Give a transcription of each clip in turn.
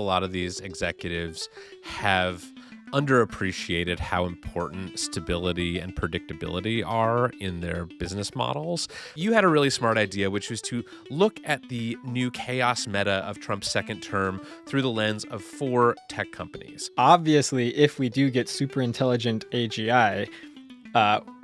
A lot of these executives have underappreciated how important stability and predictability are in their business models. You had a really smart idea, which was to look at the new chaos meta of Trump's second term through the lens of 4 tech companies. Obviously, if we do get super intelligent AGI,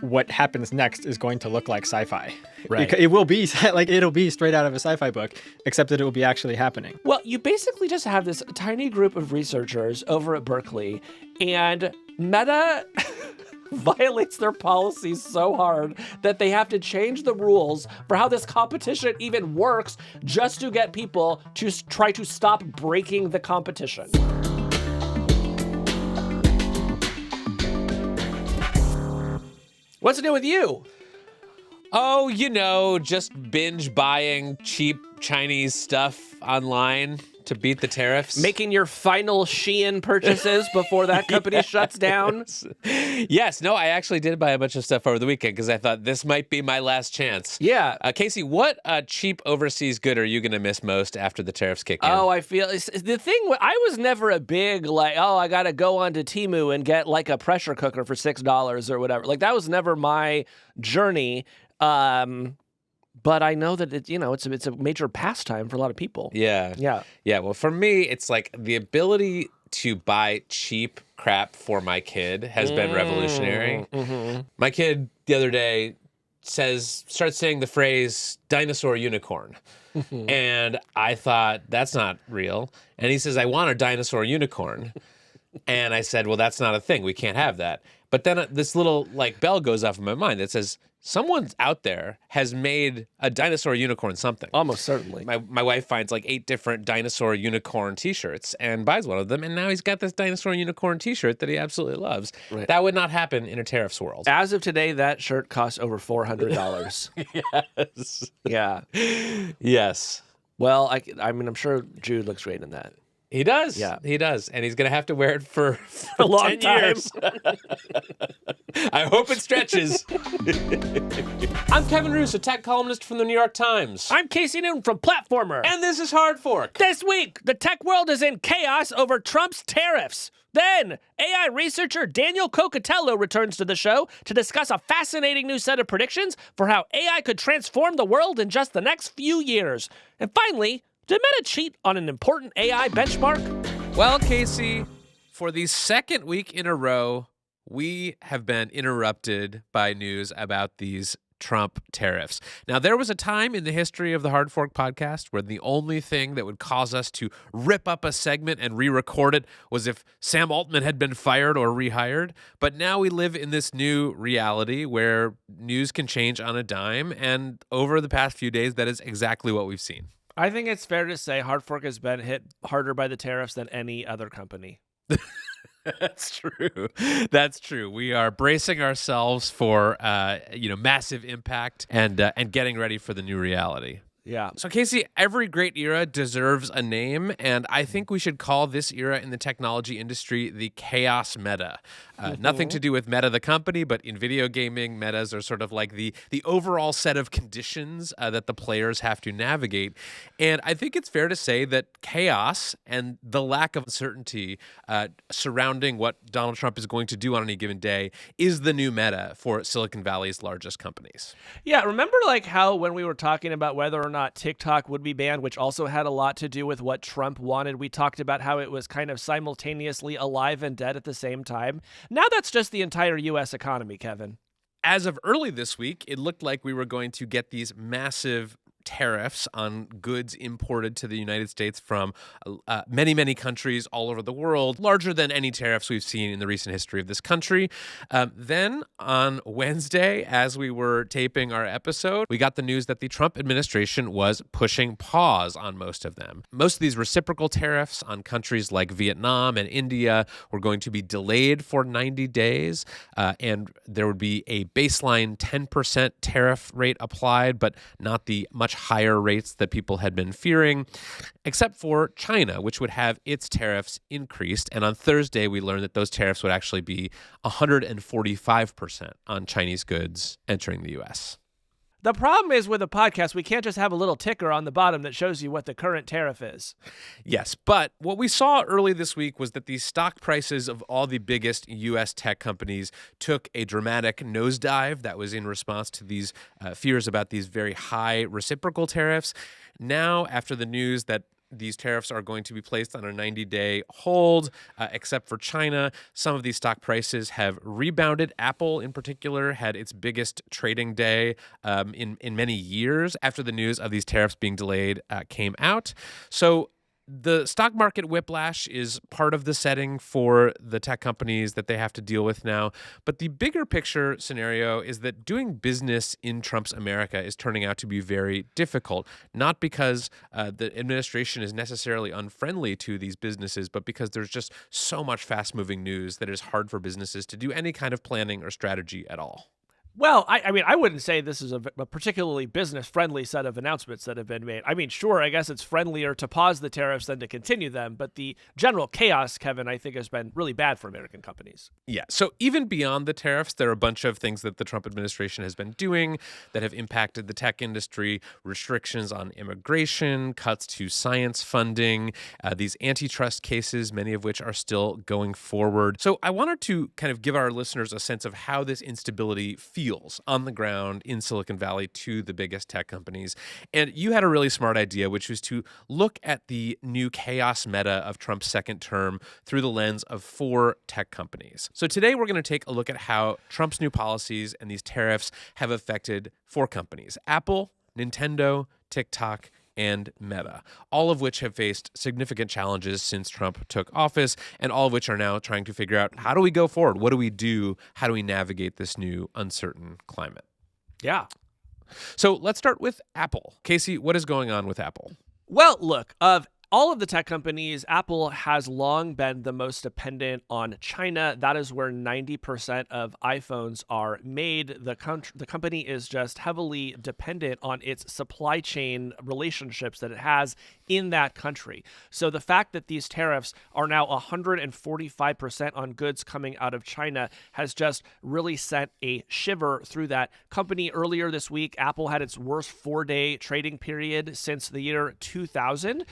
what happens next is going to look like sci-fi. Right. It will be it'll be straight out of a sci-fi book, except that it will be actually happening. Well, you basically just have this tiny group of researchers over at Berkeley, and Meta violates their policies so hard that they have to change the rules for how this competition even works just to get people to try to stop breaking the competition. What's new with you? Oh, just binge buying cheap Chinese stuff online to beat the tariffs. Making your final Shein purchases before that company shuts down? Yes. No, I actually did buy a bunch of stuff over the weekend because I thought this might be my last chance. Yeah. Casey, what cheap overseas good are you going to miss most after the tariffs kick in? Oh, I feel the thing. I was never a big I got to go onto Temu and get like a pressure cooker for $6 or whatever. Like that was never my journey. But I know that it's a major pastime for a lot of people. Yeah. Well, for me, it's like the ability to buy cheap crap for my kid has been revolutionary. Mm-hmm. My kid the other day starts saying the phrase dinosaur unicorn. And I thought, that's not real. And he says, I want a dinosaur unicorn. And I said, well, that's not a thing. We can't have that. But then this little bell goes off in my mind that says, someone out there has made a dinosaur unicorn something. Almost certainly. My wife finds 8 different dinosaur unicorn t-shirts and buys one of them. And now he's got this dinosaur unicorn t-shirt that he absolutely loves. Right. That would not happen in a tariffs world. As of today, that shirt costs over $400. Yes. Yeah. Yes. Well, I'm sure Jude looks great in that. He does. Yeah. He does. And he's going to have to wear it for a long 10 time. years. I hope it stretches. I'm Kevin Roos, a tech columnist from the New York Times. I'm Casey Newton from Platformer. And this is Hard Fork. This week, the tech world is in chaos over Trump's tariffs. Then, AI researcher Daniel Kokotajlo returns to the show to discuss a fascinating new set of predictions for how AI could transform the world in just the next few years. And finally, did Meta cheat on an important AI benchmark? Well, Casey, for the second week in a row, we have been interrupted by news about these Trump tariffs. Now, there was a time in the history of the Hard Fork podcast where the only thing that would cause us to rip up a segment and re-record it was if Sam Altman had been fired or rehired. But now we live in this new reality where news can change on a dime. And over the past few days, that is exactly what we've seen. I think it's fair to say Hard Fork has been hit harder by the tariffs than any other company. That's true. That's true. We are bracing ourselves for massive impact and getting ready for the new reality. Yeah. So, Casey, every great era deserves a name, and I think we should call this era in the technology industry the chaos meta. Nothing to do with Meta, the company, but in video gaming, metas are sort of like the overall set of conditions that the players have to navigate. And I think it's fair to say that chaos and the lack of certainty surrounding what Donald Trump is going to do on any given day is the new meta for Silicon Valley's largest companies. Yeah, remember how when we were talking about whether or not TikTok would be banned, which also had a lot to do with what Trump wanted, we talked about how it was kind of simultaneously alive and dead at the same time. Now that's just the entire U.S. economy, Kevin. As of early this week, it looked like we were going to get these massive tariffs on goods imported to the United States from many, many countries all over the world, larger than any tariffs we've seen in the recent history of this country. Then on Wednesday, as we were taping our episode, we got the news that the Trump administration was pushing pause on most of them. Most of these reciprocal tariffs on countries like Vietnam and India were going to be delayed for 90 days, and there would be a baseline 10% tariff rate applied, but not the much higher rates that people had been fearing, except for China, which would have its tariffs increased. And on Thursday, we learned that those tariffs would actually be 145% on Chinese goods entering the U.S. The problem is with a podcast, we can't just have a little ticker on the bottom that shows you what the current tariff is. Yes, but what we saw early this week was that the stock prices of all the biggest U.S. tech companies took a dramatic nosedive. That was in response to these fears about these very high reciprocal tariffs. Now, after the news that these tariffs are going to be placed on a 90-day hold, except for China, some of these stock prices have rebounded. Apple, in particular, had its biggest trading day in many years after the news of these tariffs being delayed came out. So the stock market whiplash is part of the setting for the tech companies that they have to deal with now. But the bigger picture scenario is that doing business in Trump's America is turning out to be very difficult, not because the administration is necessarily unfriendly to these businesses, but because there's just so much fast-moving news that it is hard for businesses to do any kind of planning or strategy at all. Well, I mean, I wouldn't say this is a particularly business-friendly set of announcements that have been made. I mean, sure, I guess it's friendlier to pause the tariffs than to continue them, but the general chaos, Kevin, I think has been really bad for American companies. Yeah, so even beyond the tariffs, there are a bunch of things that the Trump administration has been doing that have impacted the tech industry: restrictions on immigration, cuts to science funding, these antitrust cases, many of which are still going forward. So I wanted to kind of give our listeners a sense of how this instability feels on the ground in Silicon Valley to the biggest tech companies. And you had a really smart idea, which was to look at the new chaos meta of Trump's second term through the lens of 4 tech companies. So today we're going to take a look at how Trump's new policies and these tariffs have affected 4 companies: Apple, Nintendo, TikTok, and Meta, all of which have faced significant challenges since Trump took office, and all of which are now trying to figure out, how do we go forward? What do we do? How do we navigate this new uncertain climate? Yeah. So let's start with Apple. Casey, what is going on with Apple? Well, look, of all of the tech companies, Apple has long been the most dependent on China. That is where 90% of iPhones are made. The company is just heavily dependent on its supply chain relationships that it has in that country. So the fact that these tariffs are now 145% on goods coming out of China has just really sent a shiver through that company. Earlier this week, Apple had its worst 4-day trading period since the year 2000.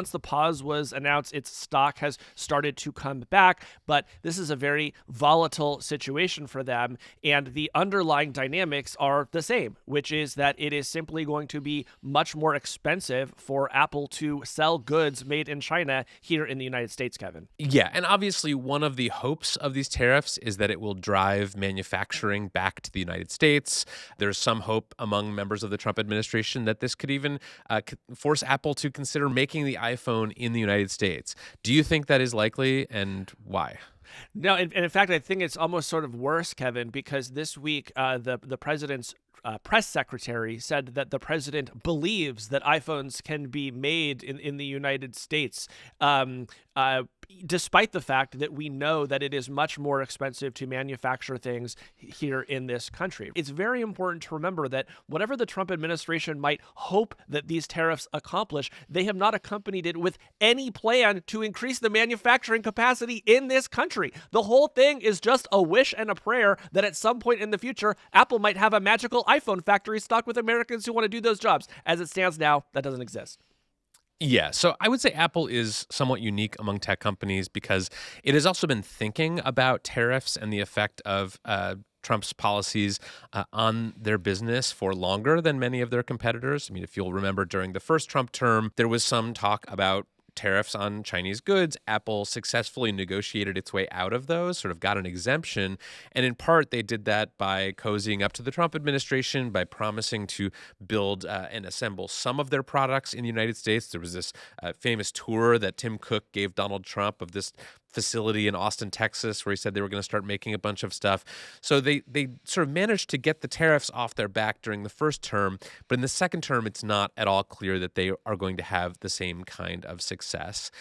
Once the pause was announced, its stock has started to come back, but this is a very volatile situation for them, and the underlying dynamics are the same, which is that it is simply going to be much more expensive for Apple to sell goods made in China here in the United States, Kevin. Yeah, and obviously one of the hopes of these tariffs is that it will drive manufacturing back to the United States. There's some hope among members of the Trump administration that this could even force Apple to consider making the iPhone in the United States. Do you think that is likely, and why? No, and in fact, I think it's almost sort of worse, Kevin, because this week the president's press secretary said that the president believes that iPhones can be made in the United States, despite the fact that we know that it is much more expensive to manufacture things here in this country. It's very important to remember that whatever the Trump administration might hope that these tariffs accomplish, they have not accompanied it with any plan to increase the manufacturing capacity in this country. The whole thing is just a wish and a prayer that at some point in the future, Apple might have a magical iPhone factory stocked with Americans who want to do those jobs. As it stands now, that doesn't exist. Yeah, so I would say Apple is somewhat unique among tech companies because it has also been thinking about tariffs and the effect of Trump's policies on their business for longer than many of their competitors. I mean, if you'll remember, during the first Trump term, there was some talk about tariffs on Chinese goods. Apple successfully negotiated its way out of those, sort of got an exemption. And in part, they did that by cozying up to the Trump administration, by promising to build and assemble some of their products in the United States. There was this famous tour that Tim Cook gave Donald Trump of this facility in Austin, Texas, where he said they were going to start making a bunch of stuff. So they sort of managed to get the tariffs off their back during the first term. But in the second term, it's not at all clear that they are going to have the same kind of success.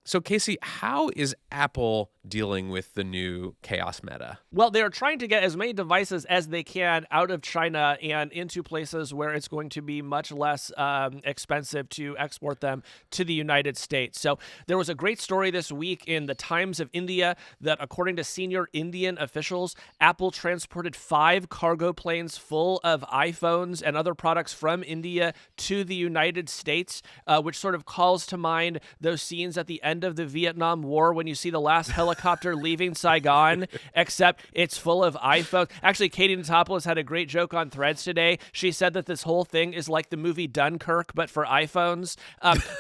So Casey, how is Apple dealing with the new chaos meta? Well, they are trying to get as many devices as they can out of China and into places where it's going to be much less expensive to export them to the United States. So there was a great story this week in the Times of India that, according to senior Indian officials, Apple transported 5 cargo planes full of iPhones and other products from India to the United States, which sort of calls to mind those scenes at the end of the Vietnam War when you see the last helicopter leaving Saigon, except it's full of iPhones. Actually, Katie Natopoulos had a great joke on Threads today. She said that this whole thing is like the movie Dunkirk, but for iPhones.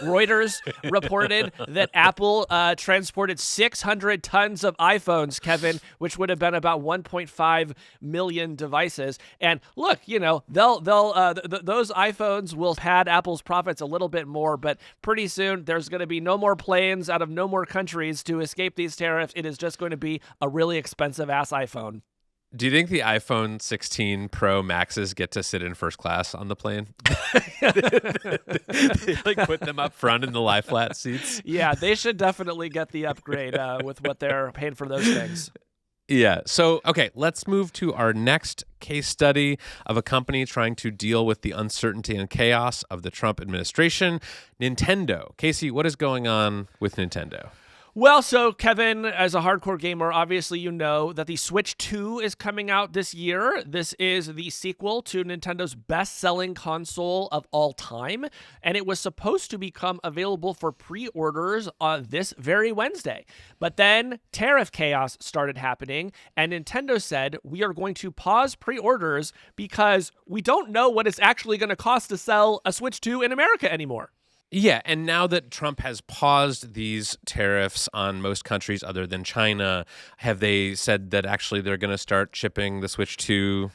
Reuters reported that Apple transported 600 tons of iPhones, Kevin, which would have been about 1.5 million devices. And look, those iPhones will pad Apple's profits a little bit more, but pretty soon there's going to be no more planes out of no more countries to escape these tariffs. It is just going to be a really expensive ass iPhone. Do you think the iPhone 16 Pro Maxes get to sit in first class on the plane? They put them up front in the lie flat seats. Yeah, they should definitely get the upgrade with what they're paying for those things. Yeah. So, okay, let's move to our next case study of a company trying to deal with the uncertainty and chaos of the Trump administration, Nintendo. Casey, what is going on with Nintendo? Well, so Kevin, as a hardcore gamer, obviously you know that the Switch 2 is coming out this year. This is the sequel to Nintendo's best-selling console of all time, and it was supposed to become available for pre-orders on this very Wednesday. But then tariff chaos started happening, and Nintendo said, we are going to pause pre-orders because we don't know what it's actually going to cost to sell a Switch 2 in America anymore. Yeah, and now that Trump has paused these tariffs on most countries other than China, have they said that actually they're going to start shipping the Switch 2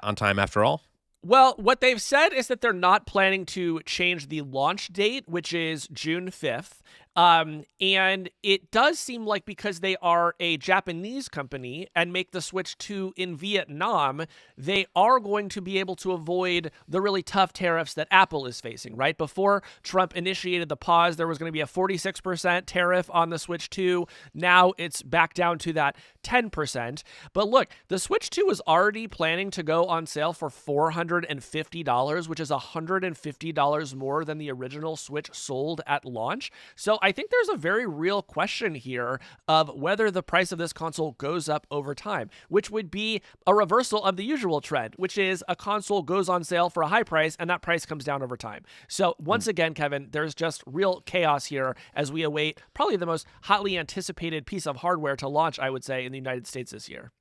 on time after all? Well, what they've said is that they're not planning to change the launch date, which is June 5th. And it does seem like because they are a Japanese company and make the Switch 2 in Vietnam, they are going to be able to avoid the really tough tariffs that Apple is facing, right? Before Trump initiated the pause, there was going to be a 46% tariff on the Switch 2. Now it's back down to that 10%. But look, the Switch 2 is already planning to go on sale for $450, which is $150 more than the original Switch sold at launch. So I think there's a very real question here of whether the price of this console goes up over time, which would be a reversal of the usual trend, which is a console goes on sale for a high price and that price comes down over time. So once again, Kevin, there's just real chaos here as we await probably the most hotly anticipated piece of hardware to launch, I would say, in the United States this year.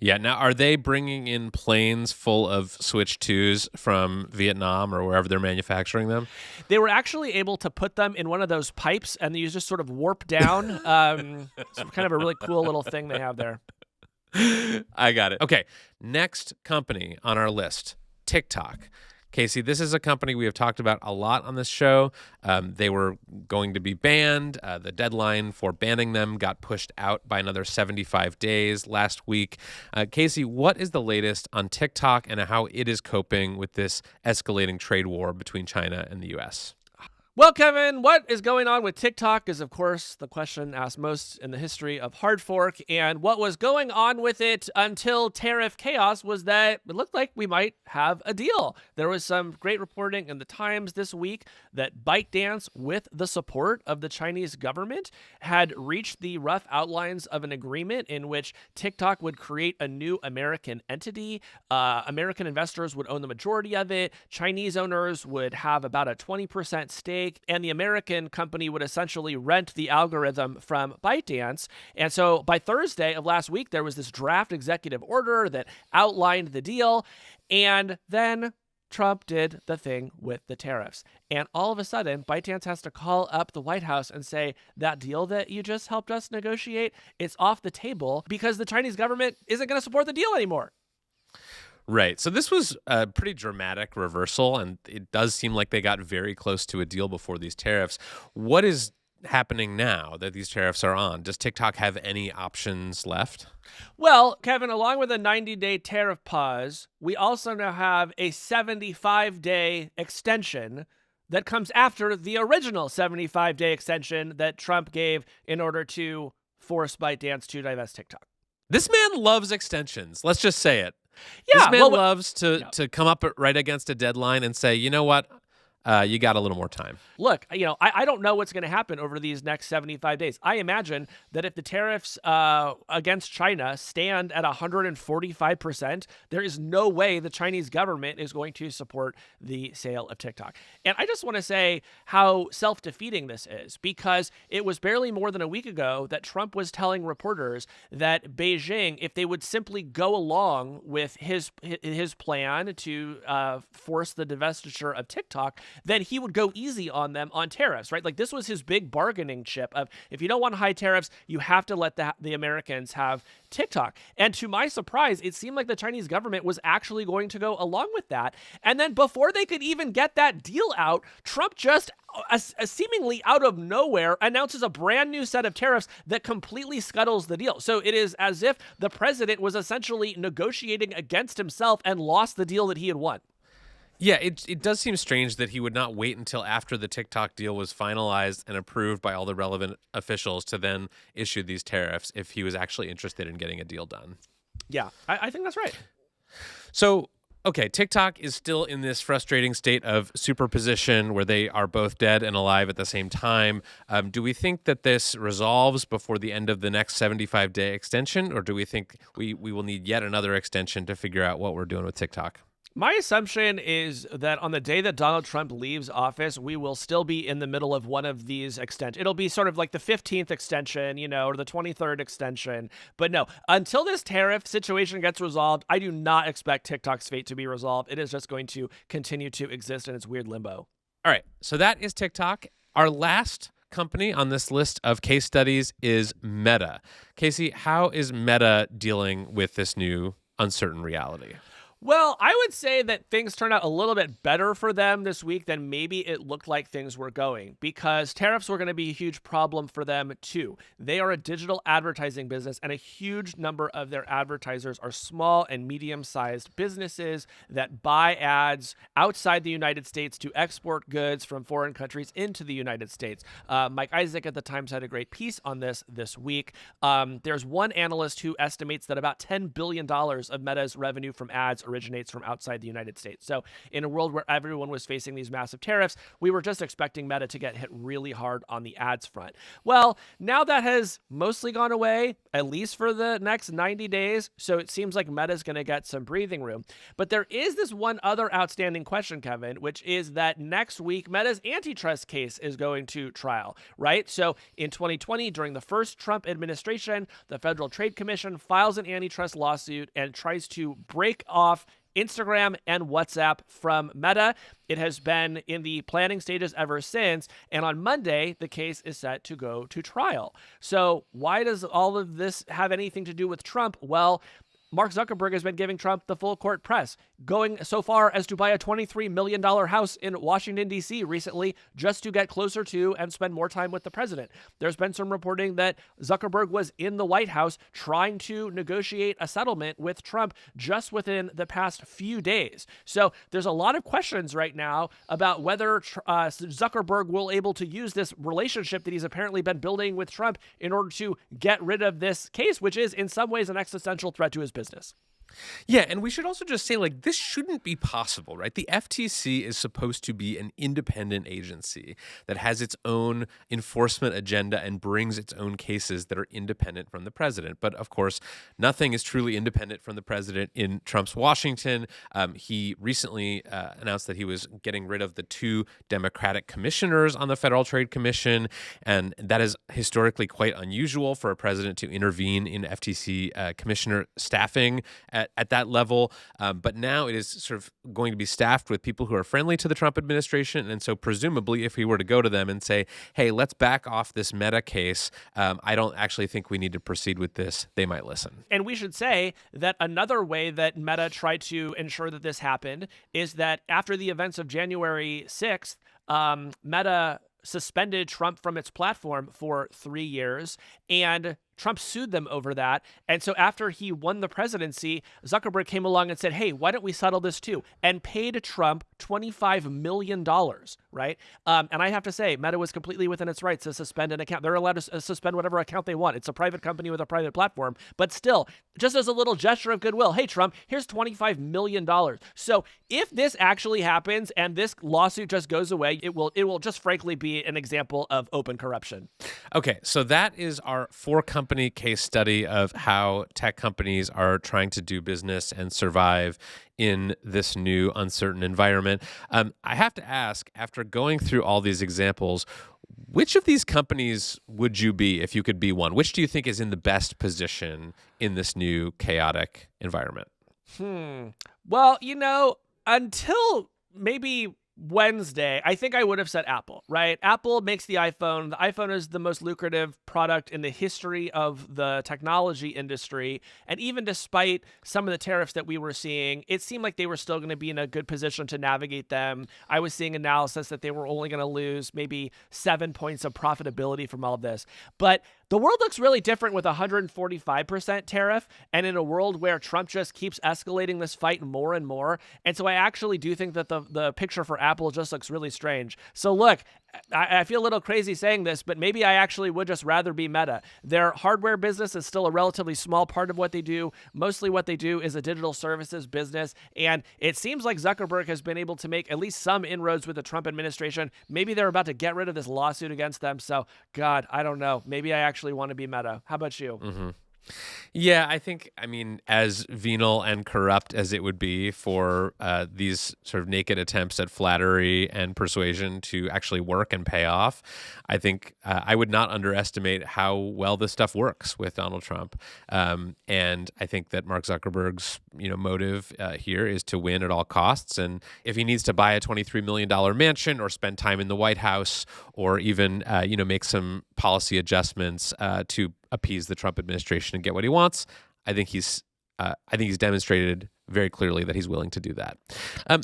Yeah. Now, are they bringing in planes full of Switch 2s from Vietnam or wherever they're manufacturing them? They were actually able to put them in one of those pipes and you just sort of warp down. It's kind of a really cool little thing they have there. I got it. Okay. Next company on our list, TikTok. Casey, this is a company we have talked about a lot on this show. They were going to be banned. The deadline for banning them got pushed out by another 75 days last week. Casey, what is the latest on TikTok and how it is coping with this escalating trade war between China and the U.S.? Well, Kevin, what is going on with TikTok is, of course, the question asked most in the history of hard fork. And what was going on with it until tariff chaos was that it looked like we might have a deal. There was some great reporting in the Times this week that ByteDance, with the support of the Chinese government, had reached the rough outlines of an agreement in which TikTok would create a new American entity. American investors would own the majority of it. Chinese owners would have about a 20% stake. And the American company would essentially rent the algorithm from ByteDance. And so by Thursday of last week, there was this draft executive order that outlined the deal. And then Trump did the thing with the tariffs. And all of a sudden, ByteDance has to call up the White House and say, that deal that you just helped us negotiate, it's off the table because the Chinese government isn't going to support the deal anymore. Right. So this was a pretty dramatic reversal, and it does seem like they got very close to a deal before these tariffs. What is happening now that these tariffs are on? Does TikTok have any options left? Well, Kevin, along with a 90-day tariff pause, we also now have a 75-day extension that comes after the original 75-day extension that Trump gave in order to forced ByteDance to divest TikTok. This man loves extensions. Let's just say it. Yeah, this man well, loves to come up right against a deadline and say, you know what? You got a little more time. Look, I don't know what's going to happen over these next 75 days. I imagine that if the tariffs against China stand at 145%, there is no way the Chinese government is going to support the sale of TikTok. And I just want to say how self-defeating this is, because it was barely more than a week ago that Trump was telling reporters that Beijing, if they would simply go along with his plan to force the divestiture of TikTok, then he would go easy on them on tariffs, right? Like, this was his big bargaining chip of, if you don't want high tariffs, you have to let the Americans have TikTok. And to my surprise, it seemed like the Chinese government was actually going to go along with that. And then before they could even get that deal out, Trump just seemingly out of nowhere announces a brand new set of tariffs that completely scuttles the deal. So it is as if the president was essentially negotiating against himself and lost the deal that he had won. Yeah, it does seem strange that he would not wait until after the TikTok deal was finalized and approved by all the relevant officials to then issue these tariffs if he was actually interested in getting a deal done. Yeah, I think that's right. So, okay, TikTok is still in this frustrating state of superposition where they are both dead and alive at the same time. Do we think that this resolves before the end of the next 75-day extension, or do we think we will need yet another extension to figure out what we're doing with TikTok? My assumption is that on the day that Donald Trump leaves office, we will still be in the middle of one of these extensions. It'll be sort of like the 15th extension, or the 23rd extension. But no, until this tariff situation gets resolved, I do not expect TikTok's fate to be resolved. It is just going to continue to exist in its weird limbo. All right, so that is TikTok. Our last company on this list of case studies is Meta. Casey, how is Meta dealing with this new uncertain reality? Well, I would say that things turned out a little bit better for them this week than maybe it looked like things were going, because tariffs were going to be a huge problem for them too. They are a digital advertising business, and a huge number of their advertisers are small and medium-sized businesses that buy ads outside the United States to export goods from foreign countries into the United States. Mike Isaac at the Times had a great piece on this week. There's one analyst who estimates that about $10 billion of Meta's revenue from ads originates from outside the United States. So in a world where everyone was facing these massive tariffs, we were just expecting Meta to get hit really hard on the ads front. Well, now that has mostly gone away, at least for the next 90 days. So it seems like Meta's going to get some breathing room. But there is this one other outstanding question, Kevin, which is that next week, Meta's antitrust case is going to trial, right? So in 2020, during the first Trump administration, the Federal Trade Commission files an antitrust lawsuit and tries to break off Instagram and WhatsApp from Meta. It has been in the planning stages ever since, and on Monday, the case is set to go to trial. So why does all of this have anything to do with Trump? Well, Mark Zuckerberg has been giving Trump the full court press, going so far as to buy a $23 million house in Washington, D.C. recently just to get closer to and spend more time with the president. There's been some reporting that Zuckerberg was in the White House trying to negotiate a settlement with Trump just within the past few days. So there's a lot of questions right now about whether Zuckerberg will able to use this relationship that he's apparently been building with Trump in order to get rid of this case, which is in some ways an existential threat to his business. Yeah, and we should also just say, this shouldn't be possible, right? The FTC is supposed to be an independent agency that has its own enforcement agenda and brings its own cases that are independent from the president. But of course, nothing is truly independent from the president in Trump's Washington. He recently announced that he was getting rid of the 2 Democratic commissioners on the Federal Trade Commission, and that is historically quite unusual for a president to intervene in FTC commissioner staffing at that level. But now it is sort of going to be staffed with people who are friendly to the Trump administration. And so presumably if he were to go to them and say, hey, let's back off this Meta case, I don't actually think we need to proceed with this, they might listen. And we should say that another way that Meta tried to ensure that this happened is that after the events of January 6th, Meta suspended Trump from its platform for 3 years, and Trump sued them over that. And so after he won the presidency, Zuckerberg came along and said, hey, why don't we settle this too? And paid Trump $25 million, right? And I have to say, Meta was completely within its rights to suspend an account. They're allowed to suspend whatever account they want. It's a private company with a private platform. But still, just as a little gesture of goodwill, hey, Trump, here's $25 million. So if this actually happens and this lawsuit just goes away, it will just frankly be an example of open corruption. Okay, so that is our 4-company case study of how tech companies are trying to do business and survive in this new uncertain environment. I have to ask, after going through all these examples, which of these companies would you be if you could be one? Which do you think is in the best position in this new chaotic environment? Well, until maybe Wednesday, I think I would have said Apple, right? Apple makes the iPhone. The iPhone is the most lucrative product in the history of the technology industry. And even despite some of the tariffs that we were seeing, it seemed like they were still going to be in a good position to navigate them. I was seeing analysis that they were only going to lose maybe 7 points of profitability from all of this. But the world looks really different with a 145% tariff and in a world where Trump just keeps escalating this fight more and more. And so I actually do think that the picture for Apple just looks really strange. So look, I feel a little crazy saying this, but maybe I actually would just rather be Meta. Their hardware business is still a relatively small part of what they do. Mostly what they do is a digital services business. And it seems like Zuckerberg has been able to make at least some inroads with the Trump administration. Maybe they're about to get rid of this lawsuit against them. So, God, I don't know. Maybe I actually want to be Meta. How about you? Mm-hmm. Yeah, I think, as venal and corrupt as it would be for these sort of naked attempts at flattery and persuasion to actually work and pay off, I think I would not underestimate how well this stuff works with Donald Trump. And I think that Mark Zuckerberg's motive here is to win at all costs. And if he needs to buy a $23 million mansion or spend time in the White House or even make some policy adjustments to appease the Trump administration and get what he wants, I think he's demonstrated very clearly that he's willing to do that.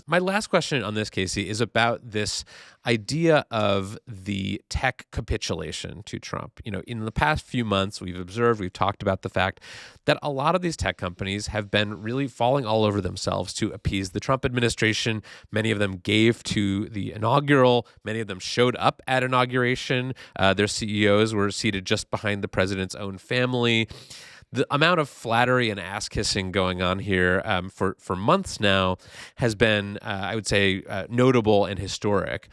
My last question on this, Casey, is about this idea of the tech capitulation to Trump. In the past few months, we've talked about the fact that a lot of these tech companies have been really falling all over themselves to appease the Trump administration. Many of them gave to the inaugural. Many of them showed up at inauguration. Their CEOs were seated just behind the president's own family. The amount of flattery and ass-kissing going on here for months now has been, I would say, notable and historic.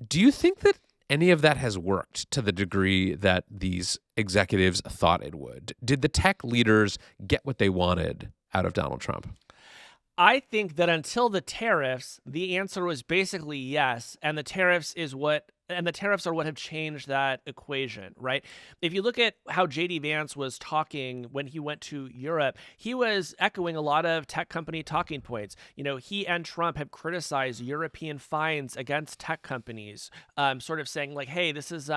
Do you think that any of that has worked to the degree that these executives thought it would? Did the tech leaders get what they wanted out of Donald Trump? I think that until the tariffs, the answer was basically yes, and the tariffs are what have changed that equation, right? If you look at how J.D. Vance was talking when he went to Europe, he was echoing a lot of tech company talking points. He and Trump have criticized European fines against tech companies, sort of saying like, hey, this is,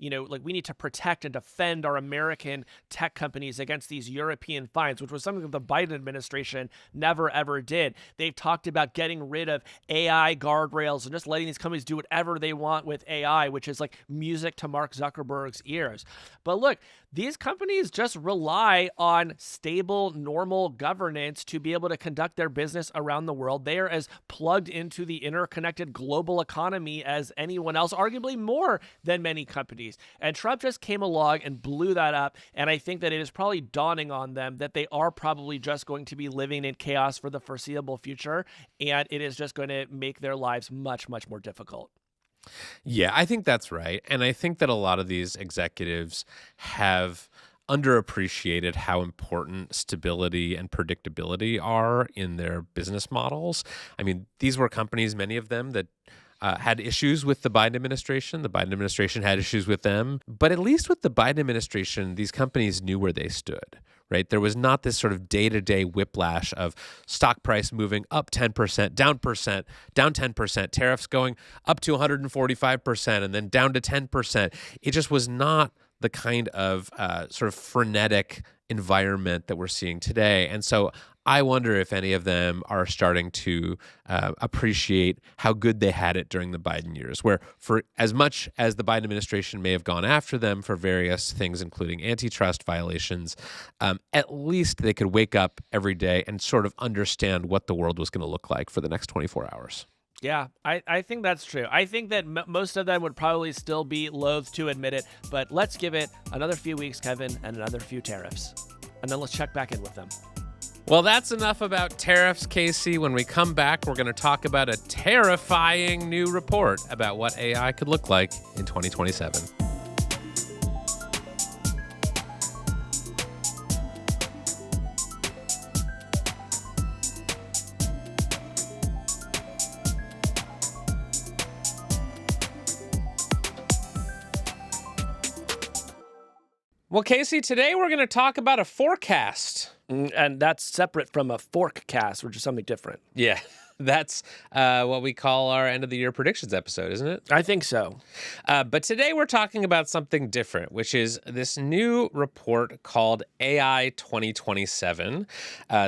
we need to protect and defend our American tech companies against these European fines, which was something that the Biden administration never, ever did. They've talked about getting rid of AI guardrails and just letting these companies do whatever they want with AI, which is like music to Mark Zuckerberg's ears. But look, these companies just rely on stable, normal governance to be able to conduct their business around the world. They are as plugged into the interconnected global economy as anyone else, arguably more than many companies. And Trump just came along and blew that up. And I think that it is probably dawning on them that they are probably just going to be living in chaos for the foreseeable future. And it is just going to make their lives much, much more difficult. Yeah, I think that's right. And I think that a lot of these executives have underappreciated how important stability and predictability are in their business models. These were companies, many of them, that had issues with the Biden administration. The Biden administration had issues with them. But at least with the Biden administration, these companies knew where they stood, right? There was not this sort of day-to-day whiplash of stock price moving up 10%, down 10%, tariffs going up to 145% and then down to 10%. It just was not the kind of sort of frenetic environment that we're seeing today. And so I wonder if any of them are starting to appreciate how good they had it during the Biden years, where for as much as the Biden administration may have gone after them for various things, including antitrust violations, at least they could wake up every day and sort of understand what the world was going to look like for the next 24 hours. Yeah, I think that's true. I think that most of them would probably still be loath to admit it, but let's give it another few weeks, Kevin, and another few tariffs. And then let's check back in with them. Well, that's enough about tariffs, Casey. When we come back, we're going to talk about a terrifying new report about what AI could look like in 2027. Well, Casey, today we're going to talk about a forecast. And that's separate from a fork cast, which is something different. Yeah, that's what we call our end of the year predictions episode, isn't it? I think so. But today we're talking about something different, which is this new report called AI 2027.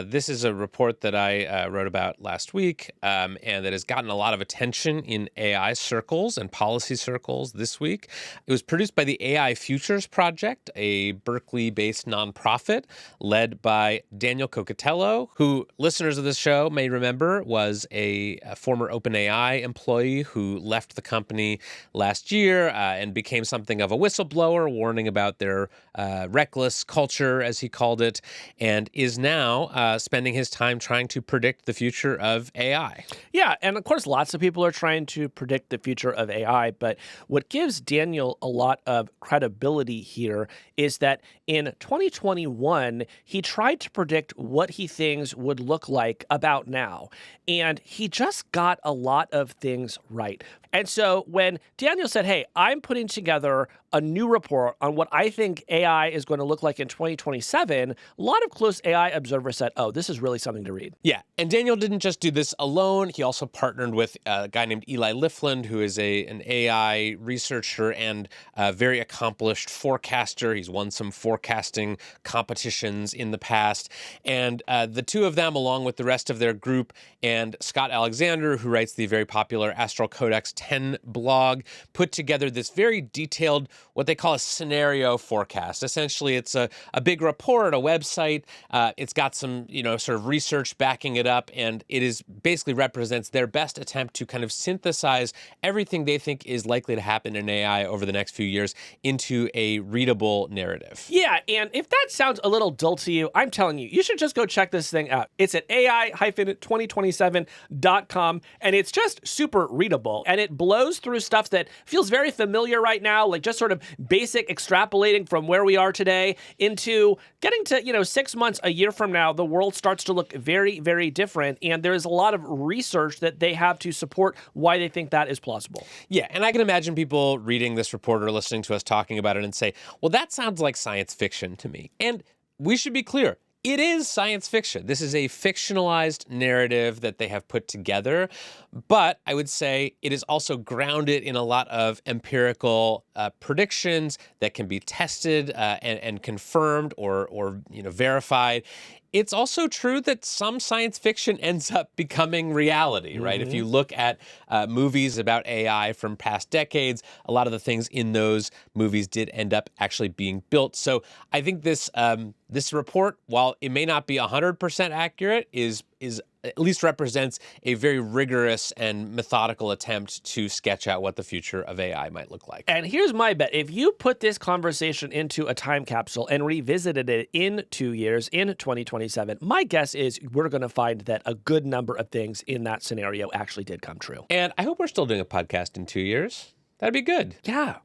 This is a report that I wrote about last week and that has gotten a lot of attention in AI circles and policy circles this week. It was produced by the AI Futures Project, a Berkeley-based nonprofit led by Daniel Kokotajlo, who listeners of this show may remember was a former OpenAI employee who left the company last year and became something of a whistleblower, warning about their reckless culture, as he called it, and is now spending his time trying to predict the future of AI. Yeah, and of course, lots of people are trying to predict the future of AI, but what gives Daniel a lot of credibility here is that in 2021, he tried to predict what he thinks would look like about now, and he just got a lot of things right. And so when Daniel said, hey, I'm putting together a new report on what I think AI is going to look like in 2027, a lot of close AI observers said, oh, this is really something to read. Yeah, and Daniel didn't just do this alone. He also partnered with a guy named Eli Lifland, who is an AI researcher and a very accomplished forecaster. He's won some forecasting competitions in the past. And the two of them, along with the rest of their group, and Scott Alexander, who writes the very popular Astral Codex 10 blog, put together this very detailed, what they call a scenario forecast. Essentially, it's a big report, a website. It's got some, sort of research backing it up, and it is basically represents their best attempt to kind of synthesize everything they think is likely to happen in AI over the next few years into a readable narrative. Yeah, and if that sounds a little dull to you, I'm telling you, you should just go check this thing out. It's at AI-2027.com, and it's just super readable. And it blows through stuff that feels very familiar right now, like just sort of basic extrapolating from where we are today into getting to, 6 months, a year from now, the world starts to look very, very different. And there is a lot of research that they have to support why they think that is plausible. Yeah, and I can imagine people reading this report or listening to us talking about it and say, well, that sounds like science fiction to me. And we should be clear. It is science fiction. This is a fictionalized narrative that they have put together, but I would say it is also grounded in a lot of empirical predictions that can be tested and confirmed or verified. It's also true that some science fiction ends up becoming reality, right? If you look at movies about AI from past decades, a lot of the things in those movies did end up actually being built. So I think this report, while it may not be 100% accurate, is at least represents a very rigorous and methodical attempt to sketch out what the future of AI might look like. And here's my bet. If you put this conversation into a time capsule and revisited it in 2 years, in 2027, my guess is we're going to find that a good number of things in that scenario actually did come true. And I hope we're still doing a podcast in 2 years. That'd be good. Yeah,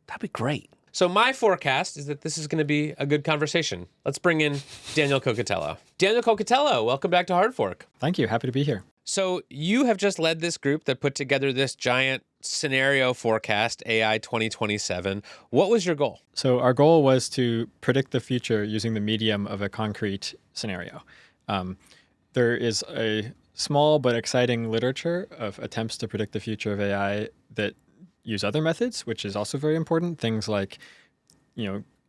that'd be great. So my forecast is that this is going to be a good conversation. Let's bring in Daniel Kokotajlo. Daniel Kokotajlo, welcome back to Hard Fork. Thank you. Happy to be here. So you have just led this group that put together this giant scenario forecast, AI 2027. What was your goal? So our goal was to predict the future using the medium of a concrete scenario. There is a small but exciting literature of attempts to predict the future of AI that use other methods, which is also very important. Things like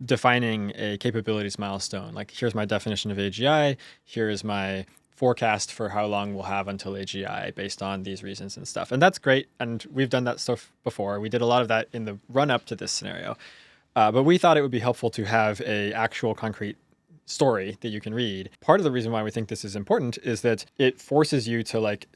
defining a capabilities milestone. Like, here's my definition of AGI. Here is my forecast for how long we'll have until AGI based on these reasons and stuff. And that's great. And we've done that stuff before. We did a lot of that in the run up to this scenario. But we thought it would be helpful to have a actual concrete story that you can read. Part of the reason why we think this is important is that it forces you to like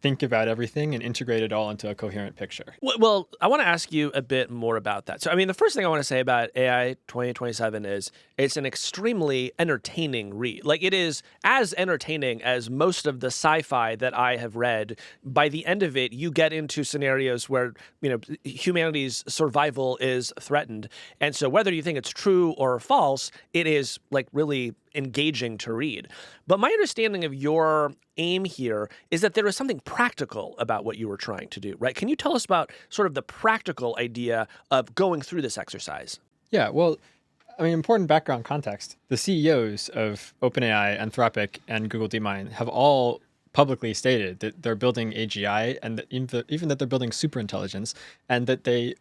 think about everything and integrate it all into a coherent picture. Well, I want to ask you a bit more about that. So, I mean, the first thing I want to say about AI 2027 is it's an extremely entertaining read. Like, it is as entertaining as most of the sci-fi that I have read. By the end of it, you get into scenarios where, humanity's survival is threatened. And so whether you think it's true or false, it is like really engaging to read. But my understanding of your aim here is that there is something practical about what you were trying to do, right? Can you tell us about sort of the practical idea of going through this exercise? Yeah, well, I mean, important background context. The CEOs of OpenAI, Anthropic, and Google DeepMind have all publicly stated that they're building AGI and that even that they're building superintelligence, and that they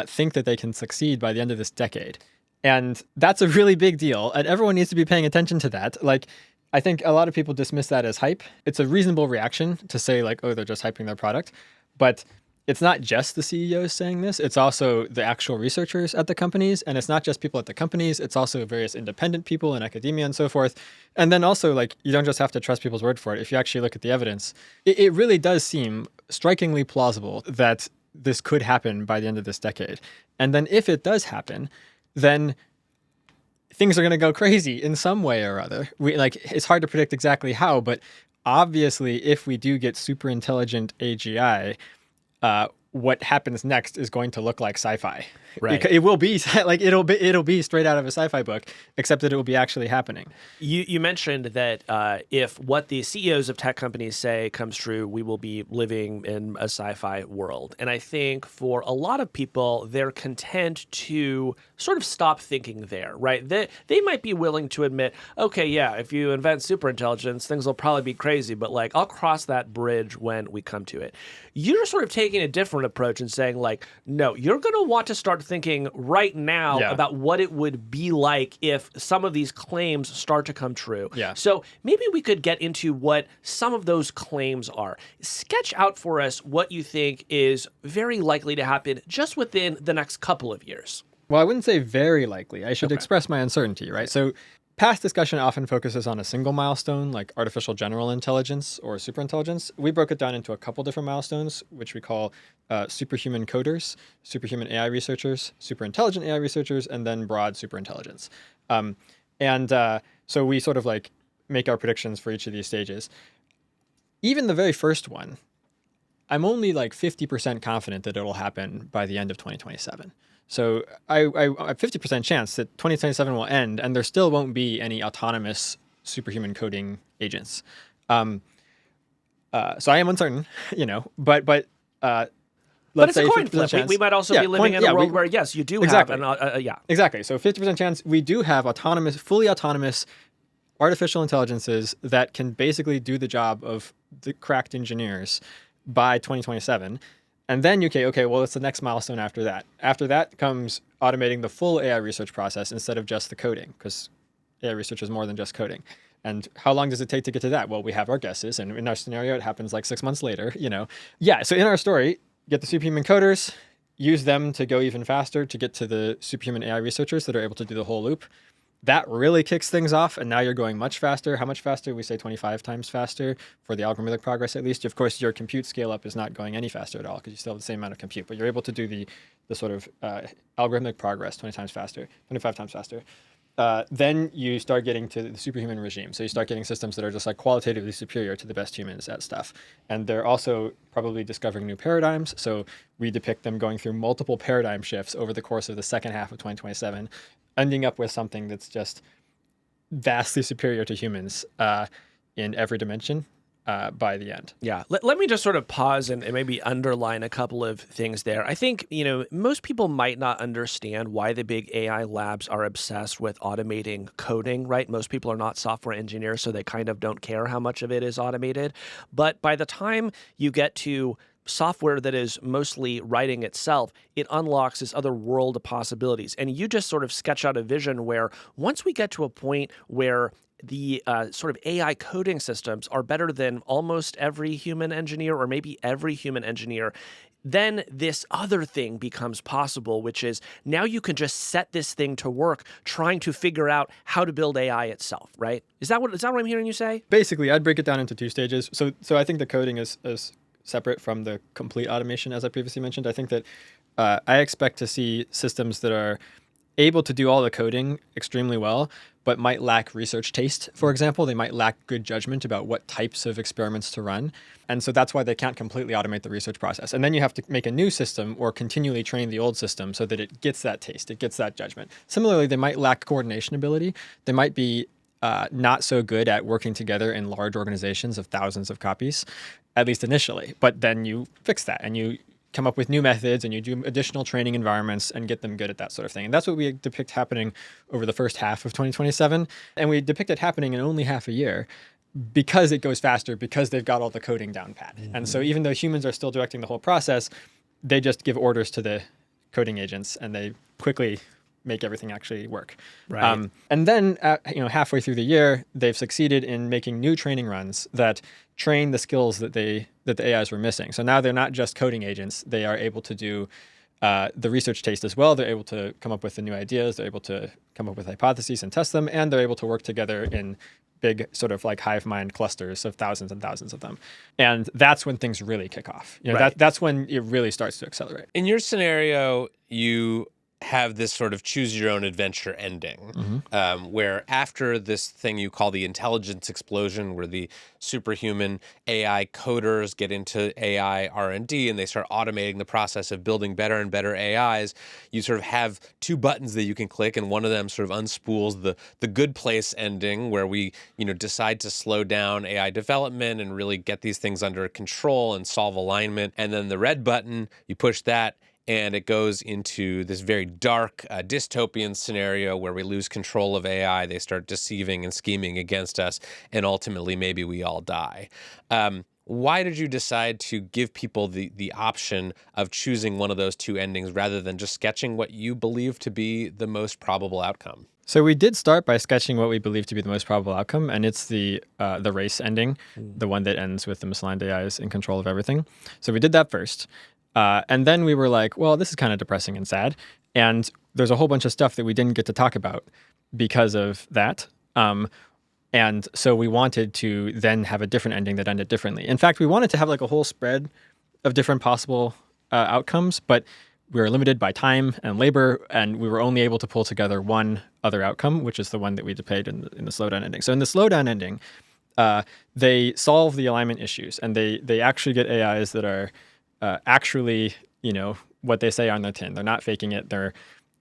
think that they can succeed by the end of this decade. And that's a really big deal, and everyone needs to be paying attention to that. Like, I think a lot of people dismiss that as hype. It's a reasonable reaction to say, like, oh, they're just hyping their product. But it's not just the CEOs saying this. It's also the actual researchers at the companies. And it's not just people at the companies. It's also various independent people in academia and so forth. And then also, like, you don't just have to trust people's word for it. If you actually look at the evidence, it really does seem strikingly plausible that this could happen by the end of this decade. And then if it does happen, then things are going to go crazy in some way or other. It's hard to predict exactly how, but obviously, if we do get super intelligent AGI, what happens next is going to look like sci-fi. Right. It will be like it'll be straight out of a sci-fi book, except that it will be actually happening. You mentioned that if what the CEOs of tech companies say comes true, we will be living in a sci-fi world. And I think for a lot of people, they're content to sort of stop thinking there, right? They might be willing to admit, okay, yeah, if you invent superintelligence, things will probably be crazy, but like I'll cross that bridge when we come to it. You're sort of taking a different approach and saying like, no, you're going to want to start thinking right now about what it would be like if some of these claims start to come true. Yeah. So maybe we could get into what some of those claims are. Sketch out for us what you think is very likely to happen just within the next couple of years. Well, I wouldn't say very likely. I should express my uncertainty, right? So past discussion often focuses on a single milestone, like artificial general intelligence or superintelligence. We broke it down into a couple different milestones, which we call superhuman coders, superhuman AI researchers, superintelligent AI researchers, and then broad superintelligence. So we sort of like make our predictions for each of these stages. Even the very first one, I'm only like 50% confident that it'll happen by the end of 2027. So I have 50% chance that 2027 will end and there still won't be any autonomous superhuman coding agents. So I am uncertain, but But it's a coin flip. We might also be living in a world where, yes, you do have Exactly. So 50% chance we do have fully autonomous artificial intelligences that can basically do the job of the cracked engineers by 2027. And then well, it's the next milestone after that. After that comes automating the full AI research process instead of just the coding, because AI research is more than just coding. And how long does it take to get to that? Well, we have our guesses. And in our scenario, it happens like 6 months later, Yeah, so in our story, get the superhuman coders, use them to go even faster to get to the superhuman AI researchers that are able to do the whole loop. That really kicks things off, and now you're going much faster. How much faster? We say 25 times faster for the algorithmic progress, at least. Of course, your compute scale-up is not going any faster at all because you still have the same amount of compute, but you're able to do the sort of algorithmic progress 25 times faster. Then you start getting to the superhuman regime. So you start getting systems that are just like qualitatively superior to the best humans at stuff. And they're also probably discovering new paradigms. So we depict them going through multiple paradigm shifts over the course of the second half of 2027, ending up with something that's just vastly superior to humans in every dimension by the end. Yeah. Let me just sort of pause and maybe underline a couple of things there. I think, most people might not understand why the big AI labs are obsessed with automating coding, right? Most people are not software engineers, so they kind of don't care how much of it is automated. But by the time you get to software that is mostly writing itself, it unlocks this other world of possibilities. And you just sort of sketch out a vision where once we get to a point where the sort of AI coding systems are better than almost every human engineer, or maybe every human engineer, then this other thing becomes possible, which is now you can just set this thing to work trying to figure out how to build AI itself, right? Is that what I'm hearing you say? Basically, I'd break it down into two stages. So I think the coding is separate from the complete automation, as I previously mentioned. I think that I expect to see systems that are able to do all the coding extremely well, but might lack research taste, for example. They might lack good judgment about what types of experiments to run. And so that's why they can't completely automate the research process. And then you have to make a new system or continually train the old system so that it gets that taste, it gets that judgment. Similarly, they might lack coordination ability. They might be not so good at working together in large organizations of thousands of copies, at least initially. But then you fix that and you come up with new methods and you do additional training environments and get them good at that sort of thing. And that's what we depict happening over the first half of 2027. And we depict it happening in only half a year because it goes faster, because they've got all the coding down pat. Mm-hmm. And so even though humans are still directing the whole process, they just give orders to the coding agents and they quickly make everything actually work. Right. And then, halfway through the year, they've succeeded in making new training runs that train the skills that the AIs were missing. So now they're not just coding agents; they are able to do the research taste as well. They're able to come up with the new ideas. They're able to come up with hypotheses and test them, and they're able to work together in big sort of like hive mind clusters of thousands and thousands of them. And that's when things really kick off. Right. That's when it really starts to accelerate. In your scenario, you have this sort of choose your own adventure ending, where after this thing you call the intelligence explosion, where the superhuman AI coders get into AI R&D and they start automating the process of building better and better AIs, you sort of have two buttons that you can click, and one of them sort of unspools the good place ending, where we decide to slow down AI development and really get these things under control and solve alignment. And then the red button, you push that, and it goes into this very dark dystopian scenario where we lose control of AI. They start deceiving and scheming against us, and ultimately maybe we all die. Why did you decide to give people the option of choosing one of those two endings rather than just sketching what you believe to be the most probable outcome? So we did start by sketching what we believe to be the most probable outcome, and it's the race ending, the one that ends with the misaligned AIs in control of everything. So we did that first. And then we were like, well, this is kind of depressing and sad. And there's a whole bunch of stuff that we didn't get to talk about because of that. And so we wanted to then have a different ending that ended differently. In fact, we wanted to have like a whole spread of different possible outcomes, but we were limited by time and labor, and we were only able to pull together one other outcome, which is the one that we depicted in the slowdown ending. So in the slowdown ending, they solve the alignment issues, and they actually get AIs that are actually, what they say on their tin. They're not faking it.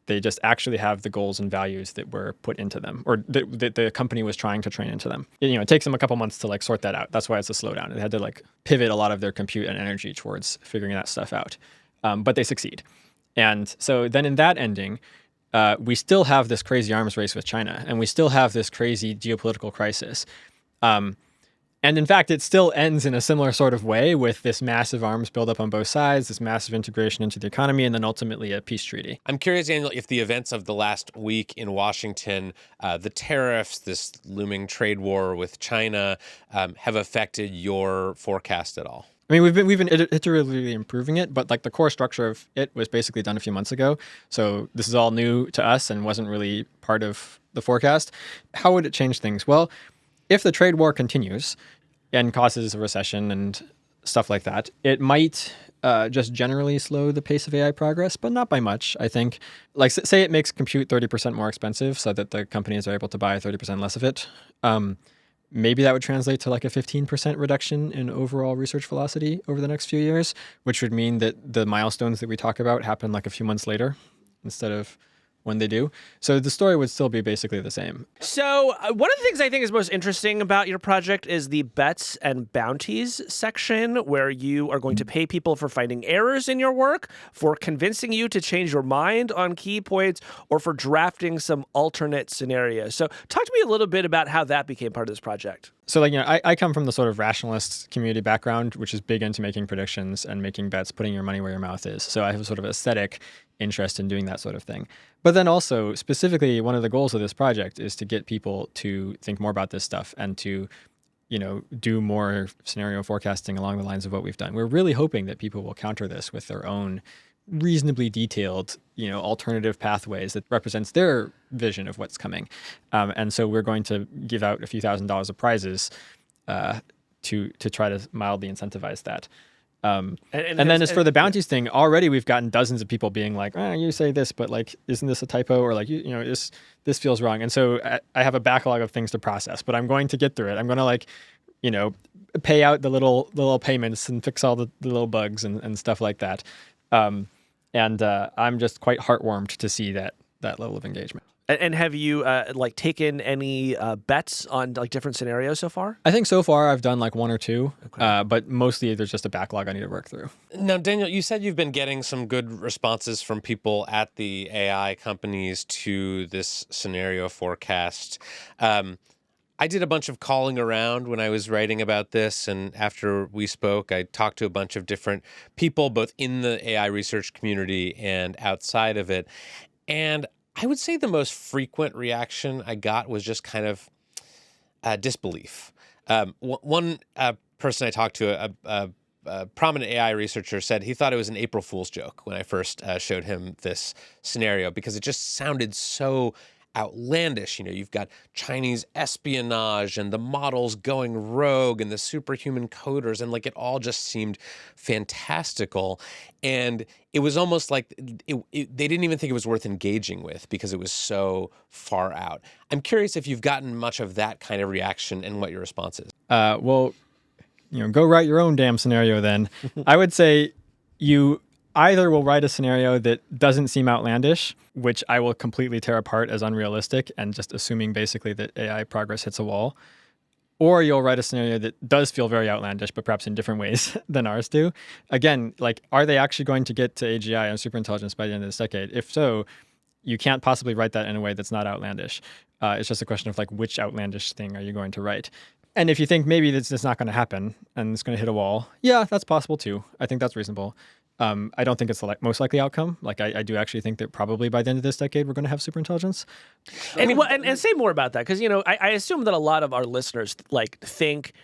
They just actually have the goals and values that were put into them, or that the company was trying to train into them. It takes them a couple months to like sort that out. That's why it's a slowdown. They had to like pivot a lot of their compute and energy towards figuring that stuff out. But they succeed. And so then in that ending, we still have this crazy arms race with China, and we still have this crazy geopolitical crisis. And in fact, it still ends in a similar sort of way with this massive arms buildup on both sides, this massive integration into the economy, and then ultimately a peace treaty. I'm curious, Daniel, if the events of the last week in Washington, the tariffs, this looming trade war with China, have affected your forecast at all. I mean, we've been iteratively improving it, but like the core structure of it was basically done a few months ago. So this is all new to us and wasn't really part of the forecast. How would it change things? Well, if the trade war continues and causes a recession and stuff like that, it might just generally slow the pace of AI progress, but not by much, I think. Like, say it makes compute 30% more expensive so that the companies are able to buy 30% less of it. Maybe that would translate to like a 15% reduction in overall research velocity over the next few years, which would mean that the milestones that we talk about happen like a few months later instead of when they do. So the story would still be basically the same. So one of the things I think is most interesting about your project is the bets and bounties section, where you are going to pay people for finding errors in your work, for convincing you to change your mind on key points, or for drafting some alternate scenarios. So talk to me a little bit about how that became part of this project. So like, I come from the sort of rationalist community background, which is big into making predictions and making bets, putting your money where your mouth is. So I have a sort of aesthetic interest in doing that sort of thing. But then also, specifically, one of the goals of this project is to get people to think more about this stuff and to, do more scenario forecasting along the lines of what we've done. We're really hoping that people will counter this with their own reasonably detailed, alternative pathways that represents their vision of what's coming. And so we're going to give out a few $1,000s of prizes to try to mildly incentivize that. And then as for the bounties thing, already we've gotten dozens of people being like, you say this, but like, isn't this a typo? Or like, this feels wrong. And so I have a backlog of things to process, but I'm going to get through it. I'm going to pay out the little payments and fix all the little bugs and stuff like that. And I'm just quite heartwarmed to see that level of engagement. And have you taken any bets on like different scenarios so far? I think so far I've done like one or two, but mostly there's just a backlog I need to work through. Now, Daniel, you said you've been getting some good responses from people at the AI companies to this scenario forecast. I did a bunch of calling around when I was writing about this, and after we spoke, I talked to a bunch of different people, both in the AI research community and outside of it. And I would say the most frequent reaction I got was just kind of disbelief. One person I talked to, a prominent AI researcher, said he thought it was an April Fool's joke when I first showed him this scenario because it just sounded so outlandish. You've got Chinese espionage and the models going rogue and the superhuman coders, and like it all just seemed fantastical. And it was almost like they didn't even think it was worth engaging with because it was so far out. I'm curious if you've gotten much of that kind of reaction and what your response is. Well, go write your own damn scenario then. I would say you either will write a scenario that doesn't seem outlandish, which I will completely tear apart as unrealistic and just assuming basically that AI progress hits a wall, or you'll write a scenario that does feel very outlandish, but perhaps in different ways than ours do. Again, like, are they actually going to get to AGI and superintelligence by the end of this decade? If so, you can't possibly write that in a way that's not outlandish. It's just a question of like, which outlandish thing are you going to write? And if you think maybe that's not going to happen and it's going to hit a wall, yeah, that's possible too. I think that's reasonable. I don't think it's the most likely outcome. Like, I do actually think that probably by the end of this decade, we're going to have superintelligence. And say more about that, because, I assume that a lot of our listeners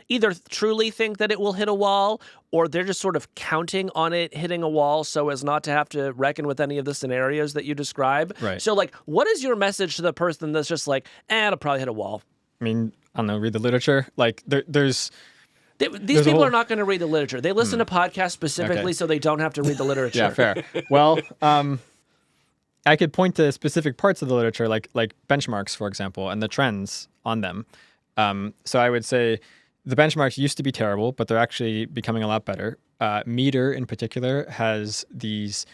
either truly think that it will hit a wall, or they're just sort of counting on it hitting a wall so as not to have to reckon with any of the scenarios that you describe. Right. So, like, what is your message to the person that's just like, it'll probably hit a wall? I mean, I don't know, read the literature. Like, there's... These people are not going to read the literature. They listen to podcasts specifically so they don't have to read the literature. Yeah, fair. Well, I could point to specific parts of the literature, like benchmarks, for example, and the trends on them. So I would say the benchmarks used to be terrible, but they're actually becoming a lot better. Meter, in particular, has these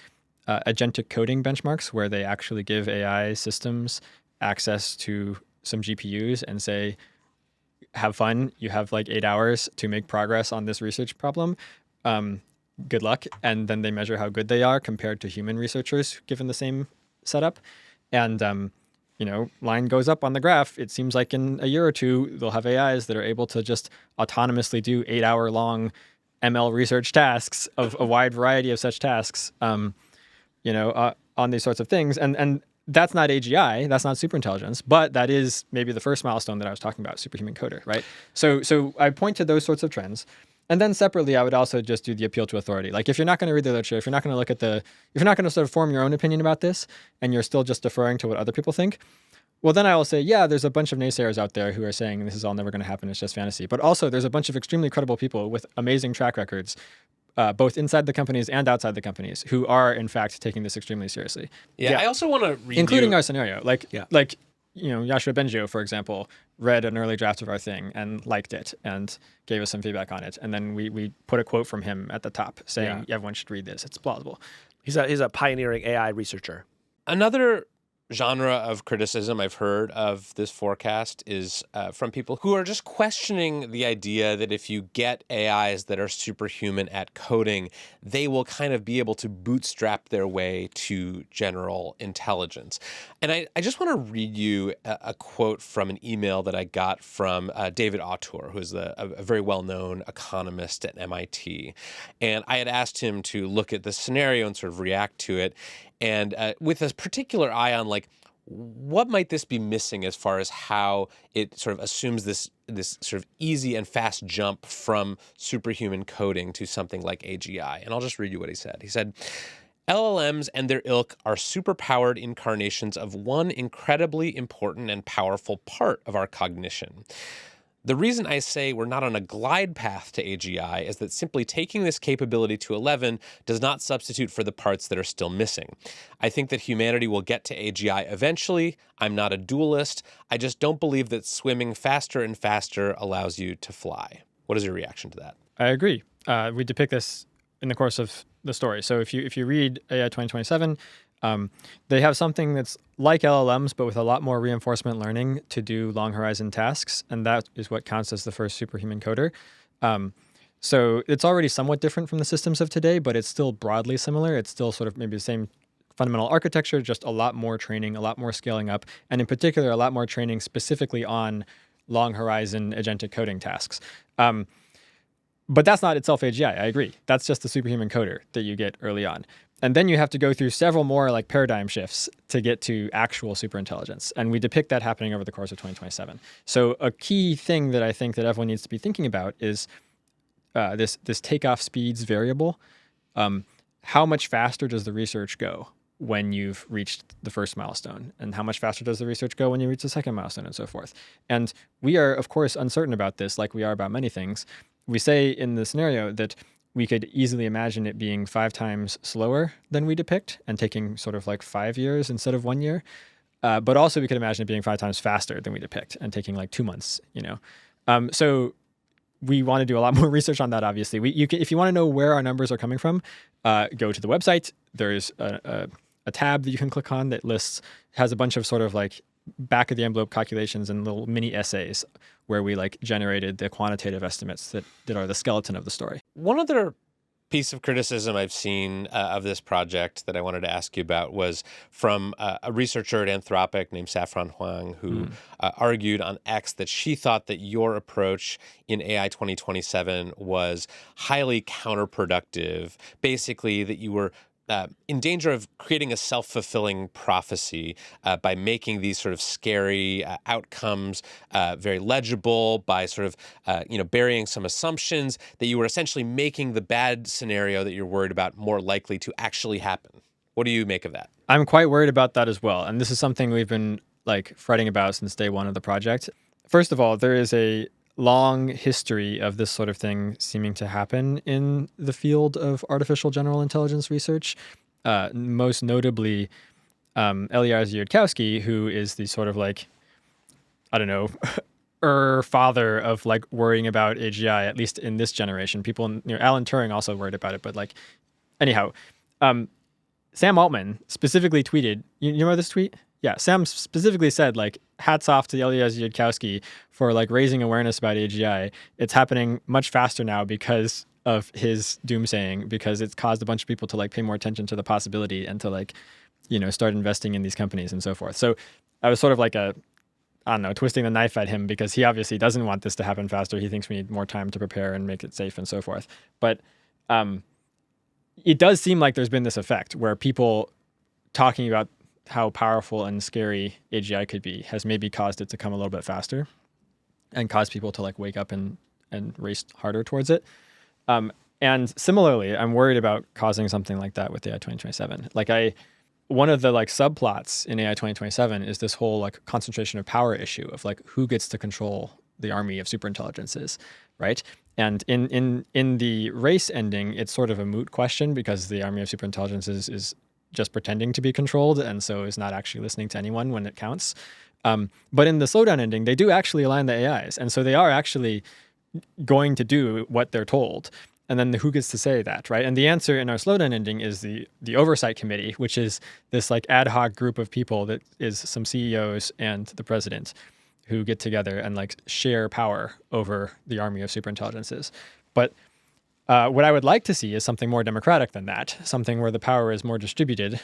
agentic coding benchmarks where they actually give AI systems access to some GPUs and say, have fun. You have like 8 hours to make progress on this research problem. Good luck. And then they measure how good they are compared to human researchers given the same setup. And, line goes up on the graph. It seems like in a year or two, they'll have AIs that are able to just autonomously do 8-hour-long ML research tasks of a wide variety of such tasks, on these sorts of things. And that's not AGI, that's not superintelligence, but that is maybe the first milestone that I was talking about, superhuman coder, right? So I point to those sorts of trends. And then separately, I would also just do the appeal to authority. Like, if you're not going to read the literature, if you're not going to look at if you're not going to sort of form your own opinion about this, and you're still just deferring to what other people think, well, then I will say, yeah, there's a bunch of naysayers out there who are saying this is all never going to happen, it's just fantasy. But also, there's a bunch of extremely credible people with amazing track records, both inside the companies and outside the companies, who are, in fact, taking this extremely seriously. Yeah. I also want to read including our scenario. Yashua Bengio, for example, read an early draft of our thing and liked it and gave us some feedback on it. And then we put a quote from him at the top saying, everyone should read this. It's plausible. He's a pioneering AI researcher. Another genre of criticism I've heard of this forecast is from people who are just questioning the idea that if you get AIs that are superhuman at coding, they will kind of be able to bootstrap their way to general intelligence. And I just want to read you a quote from an email that I got from David Autor, who is a very well-known economist at MIT. And I had asked him to look at this scenario and sort of react to it. And with a particular eye on like, what might this be missing as far as how it sort of assumes this sort of easy and fast jump from superhuman coding to something like AGI? And I'll just read you what he said. He said, LLMs and their ilk are superpowered incarnations of one incredibly important and powerful part of our cognition. The reason I say we're not on a glide path to AGI is that simply taking this capability to 11 does not substitute for the parts that are still missing. I think that humanity will get to AGI eventually. I'm not a dualist. I just don't believe that swimming faster and faster allows you to fly. What is your reaction to that? I agree. We depict this in the course of the story. So if you read AI 2027, they have something that's like LLMs, but with a lot more reinforcement learning to do long horizon tasks. And that is what counts as the first superhuman coder. So it's already somewhat different from the systems of today, but it's still broadly similar. It's still sort of maybe the same fundamental architecture, just a lot more training, a lot more scaling up, and in particular, a lot more training specifically on long horizon agentic coding tasks. But that's not itself AGI, I agree. That's just the superhuman coder that you get early on. And then you have to go through several more like paradigm shifts to get to actual superintelligence. And we depict that happening over the course of 2027. So a key thing that I think that everyone needs to be thinking about is this takeoff speeds variable. How much faster does the research go when you've reached the first milestone? And how much faster does the research go when you reach the second milestone, and so forth? And we are, of course, uncertain about this, like we are about many things. We say in the scenario that we could easily imagine it being 5 times slower than we depict and taking sort of like 5 years instead of 1 year. But also we could imagine it being 5 times faster than we depict and taking like 2 months, you know. So we want to do a lot more research on that, obviously. If you want to know where our numbers are coming from, go to the website. There's a tab that you can click on that has a bunch of sort of like back of the envelope calculations and little mini essays where we like generated the quantitative estimates that are the skeleton of the story. One other piece of criticism I've seen of this project that I wanted to ask you about was from a researcher at Anthropic named Saffron Huang, who argued on X that she thought that your approach in AI 2027 was highly counterproductive. Basically, that you were in danger of creating a self-fulfilling prophecy by making these sort of scary outcomes very legible, by sort of burying some assumptions, that you were essentially making the bad scenario that you're worried about more likely to actually happen. What do you make of that? I'm quite worried about that as well. And this is something we've been like fretting about since day one of the project. First of all, there is a long history of this sort of thing seeming to happen in the field of artificial general intelligence research. Most notably, Eliezer Yudkowsky, who is the sort of like, I don't know, father of like worrying about AGI, at least in this generation. People, Alan Turing also worried about it, but like, anyhow, Sam Altman specifically tweeted, you know this tweet? Yeah, Sam specifically said, like, hats off to Eliezer Yudkowsky for, like, raising awareness about AGI. It's happening much faster now because of his doomsaying, because it's caused a bunch of people to, like, pay more attention to the possibility and to, like, start investing in these companies and so forth. So I was sort of like twisting the knife at him because he obviously doesn't want this to happen faster. He thinks we need more time to prepare and make it safe and so forth. But it does seem like there's been this effect where people talking about how powerful and scary AGI could be has maybe caused it to come a little bit faster and caused people to like wake up and race harder towards it. And similarly, I'm worried about causing something like that with AI 2027. One of the like subplots in AI 2027 is this whole like concentration of power issue of like who gets to control the army of superintelligences, right? And in the race ending, it's sort of a moot question because the army of superintelligences is just pretending to be controlled and so is not actually listening to anyone when it counts. But in the slowdown ending, they do actually align the AIs. And so they are actually going to do what they're told. And then who gets to say that, right? And the answer in our slowdown ending is the oversight committee, which is this like ad hoc group of people that is some CEOs and the president who get together and like share power over the army of superintelligences. But what I would like to see is something more democratic than that, something where the power is more distributed.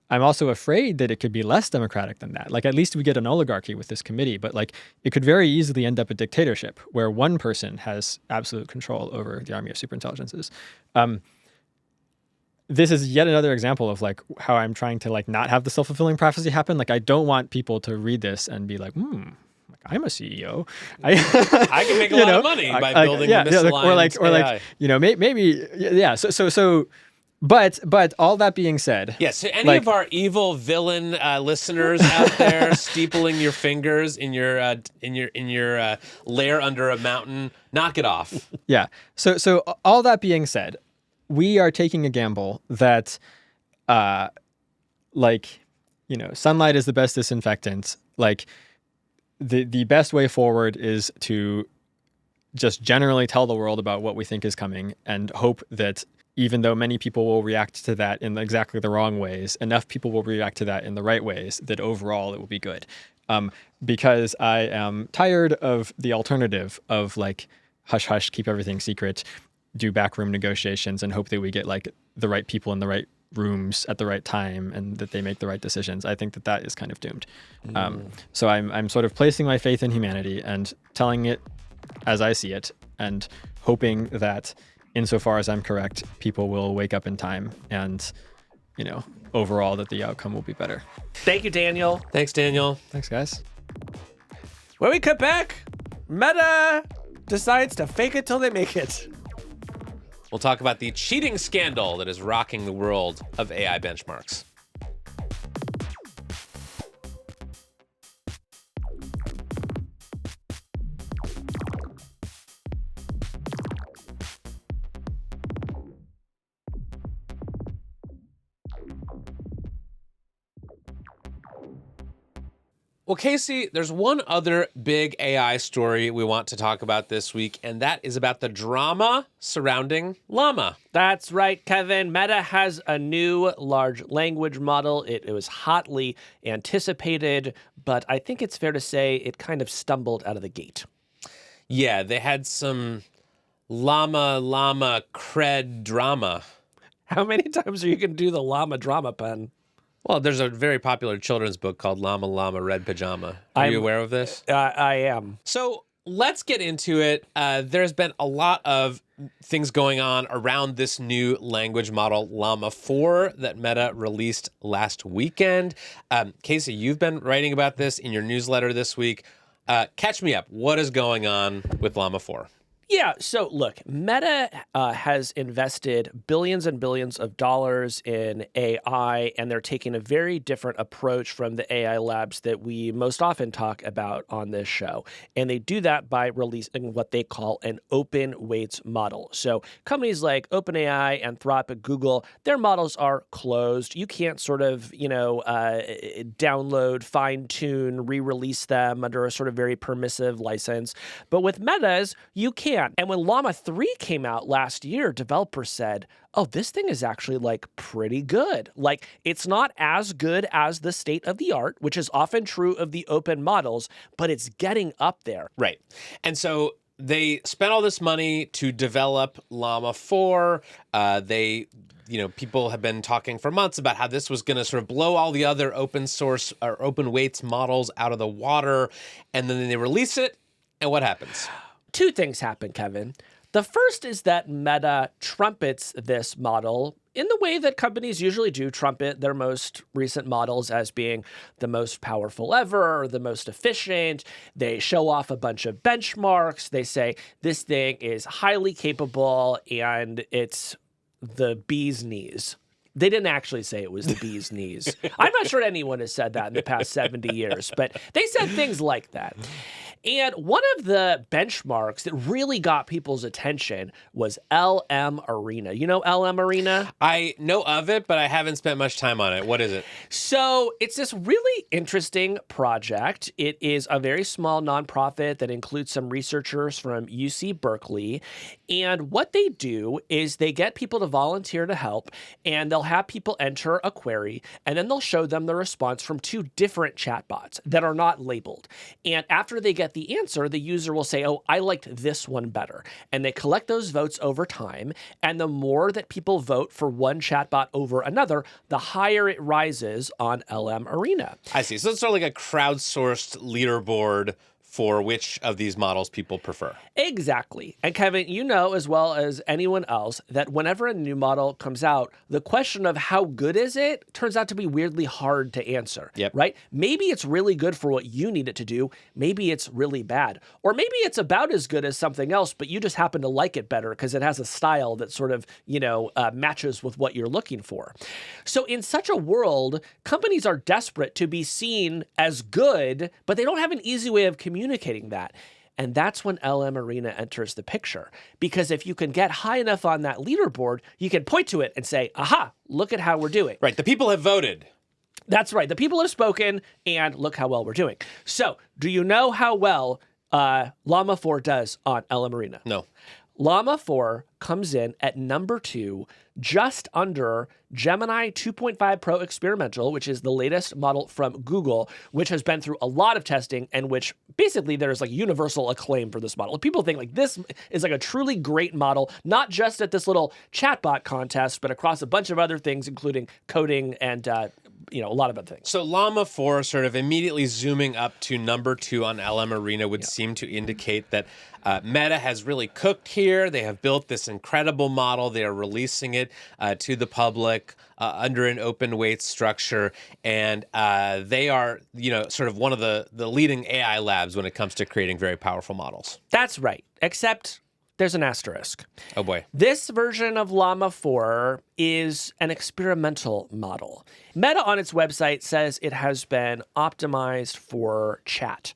I'm also afraid that it could be less democratic than that. Like, at least we get an oligarchy with this committee, but like it could very easily end up a dictatorship where one person has absolute control over the army of superintelligences. This is yet another example of like how I'm trying to like not have the self-fulfilling prophecy happen. Like, I don't want people to read this and be like, I'm a CEO. I can make a lot of money by building a misaligned AI. So But all that being said, yes. So any of our evil villain listeners out there steepling your fingers in your lair under a mountain, knock it off. Yeah. So all that being said, we are taking a gamble that, sunlight is the best disinfectant. Like the best way forward is to just generally tell the world about what we think is coming and hope that, even though many people will react to that in exactly the wrong ways, enough people will react to that in the right ways that overall it will be good. Because I am tired of the alternative of like, hush, hush, keep everything secret, do backroom negotiations and hope that we get like the right people in the right rooms at the right time and that they make the right decisions. I think that is kind of doomed. So I'm sort of placing my faith in humanity and telling it as I see it and hoping that, insofar as I'm correct, people will wake up in time and, overall that the outcome will be better. Thank you, Daniel. Thanks, Daniel. Thanks, guys. When we cut back, Meta decides to fake it till they make it. We'll talk about the cheating scandal that is rocking the world of AI benchmarks. Well, Casey, there's one other big AI story we want to talk about this week, and that is about the drama surrounding Llama. That's right, Kevin. Meta has a new large language model. It was hotly anticipated, but I think it's fair to say it kind of stumbled out of the gate. Yeah, they had some llama cred drama. How many times are you going to do the llama drama pen? Well, there's a very popular children's book called Llama Llama Red Pajama. Are you aware of this? I am. So let's get into it. There's been a lot of things going on around this new language model, Llama 4, that Meta released last weekend. Casey, you've been writing about this in your newsletter this week. Catch me up. What is going on with Llama 4? Yeah, so look, Meta has invested billions and billions of dollars in AI, and they're taking a very different approach from the AI labs that we most often talk about on this show. And they do that by releasing what they call an open weights model. So companies like OpenAI, Anthropic, Google, their models are closed. You can't sort of, download, fine-tune, re-release them under a sort of very permissive license. But with Meta's, you can. And when Llama 3 came out last year, developers said, oh, this thing is actually like pretty good. Like, it's not as good as the state of the art, which is often true of the open models, but it's getting up there. Right. And so they spent all this money to develop Llama 4. People have been talking for months about how this was going to sort of blow all the other open source or open weights models out of the water. And then they release it. And what happens? Two things happen, Kevin. The first is that Meta trumpets this model in the way that companies usually do, trumpet their most recent models as being the most powerful ever, or the most efficient. They show off a bunch of benchmarks. They say this thing is highly capable and it's the bee's knees. They didn't actually say it was the bee's knees. I'm not sure anyone has said that in the past 70 years, but they said things like that. And one of the benchmarks that really got people's attention was LM Arena. You know LM Arena? I know of it, but I haven't spent much time on it. What is it? So it's this really interesting project. It is a very small nonprofit that includes some researchers from UC Berkeley. And what they do is they get people to volunteer to help, and they'll have people enter a query, and then they'll show them the response from two different chatbots that are not labeled. And after they get the answer, the user will say, oh, I liked this one better. And they collect those votes over time. And the more that people vote for one chatbot over another, the higher it rises on LM Arena. I see. So it's sort of like a crowdsourced leaderboard for which of these models people prefer. Exactly. And Kevin, you know as well as anyone else that whenever a new model comes out, the question of how good is it turns out to be weirdly hard to answer. Yep. Right? Maybe it's really good for what you need it to do. Maybe it's really bad. Or maybe it's about as good as something else, but you just happen to like it better because it has a style that sort of, matches with what you're looking for. So in such a world, companies are desperate to be seen as good, but they don't have an easy way of communicating that. And that's when LM Arena enters the picture. Because if you can get high enough on that leaderboard, you can point to it and say, aha, look at how we're doing. Right. The people have voted. That's right. The people have spoken, and look how well we're doing. So do you know how well Llama 4 does on LM Arena? No. Llama 4 comes in at number 2, just under Gemini 2.5 Pro Experimental, which is the latest model from Google, which has been through a lot of testing and which basically there's like universal acclaim for this model. People think like this is like a truly great model, not just at this little chatbot contest, but across a bunch of other things, including coding and a lot of other things. So Llama 4 sort of immediately zooming up to number 2 on LM Arena would seem to indicate that Meta has really cooked here. They have built this incredible model. They are releasing it to the public under an open weight structure. And they are, sort of one of the leading AI labs when it comes to creating very powerful models. That's right. Except there's an asterisk. Oh, boy. This version of Llama 4 is an experimental model. Meta on its website says it has been optimized for chat.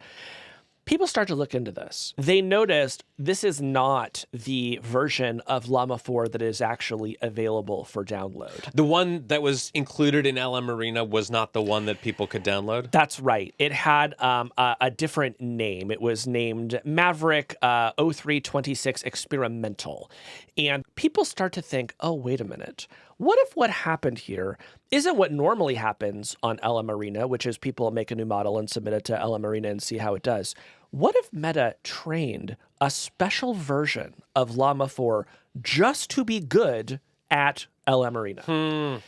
People start to look into this. They noticed this is not the version of Llama 4 that is actually available for download. The one that was included in LM Arena was not the one that people could download? That's right. It had a different name. It was named Maverick 0326 Experimental. And people start to think, oh, wait a minute. What if what happened here isn't what normally happens on LM Arena, which is people make a new model and submit it to LM Arena and see how it does? What if Meta trained a special version of Llama 4 just to be good at LM Arena?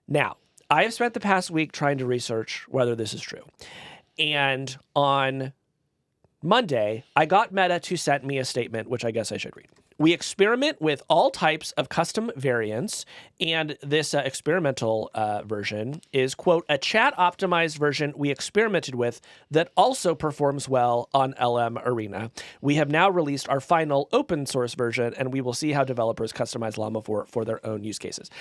Now, I have spent the past week trying to research whether this is true. And on Monday, I got Meta to send me a statement, which I guess I should read. We experiment with all types of custom variants, and this experimental version is, quote, a chat-optimized version we experimented with that also performs well on LM Arena. We have now released our final open-source version, and we will see how developers customize Llama 4 for their own use cases.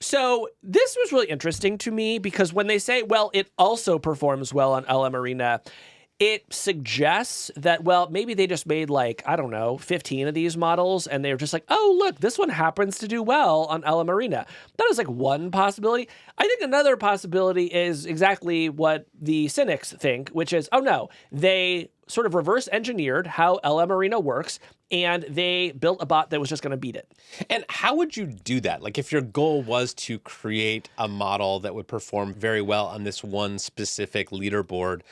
So this was really interesting to me because when they say, well, it also performs well on LM Arena, it suggests that, well, maybe they just made 15 of these models and they're just like, oh, look, this one happens to do well on LM Arena. That is one possibility. I think another possibility is exactly what the cynics think, which is, oh no, they sort of reverse engineered how LM Arena works and they built a bot that was just going to beat it. And how would you do that? Like if your goal was to create a model that would perform very well on this one specific leaderboard,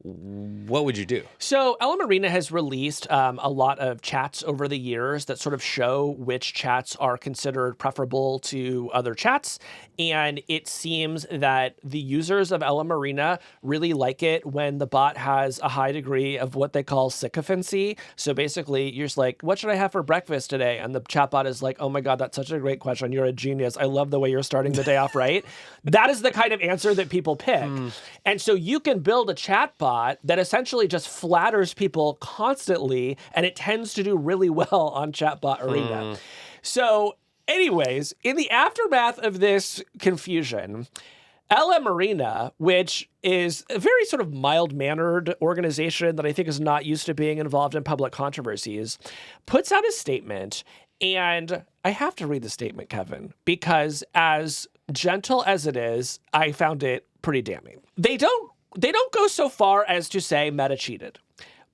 what would you do? So LM Arena has released a lot of chats over the years that sort of show which chats are considered preferable to other chats. And it seems that the users of LM Arena really like it when the bot has a high degree of what they call sycophancy. So basically, you're just like, what should I have for breakfast today? And the chatbot is like, oh my God, that's such a great question. You're a genius. I love the way you're starting the day off right. That is the kind of answer that people pick. And so you can build a chatbot that essentially just flatters people constantly, and it tends to do really well on Chatbot Arena. So anyways, in the aftermath of this confusion, Arena, which is a very sort of mild-mannered organization that I think is not used to being involved in public controversies, puts out a statement. And I have to read the statement, Kevin, because as gentle as it is, I found it pretty damning. They don't go so far as to say Meta cheated.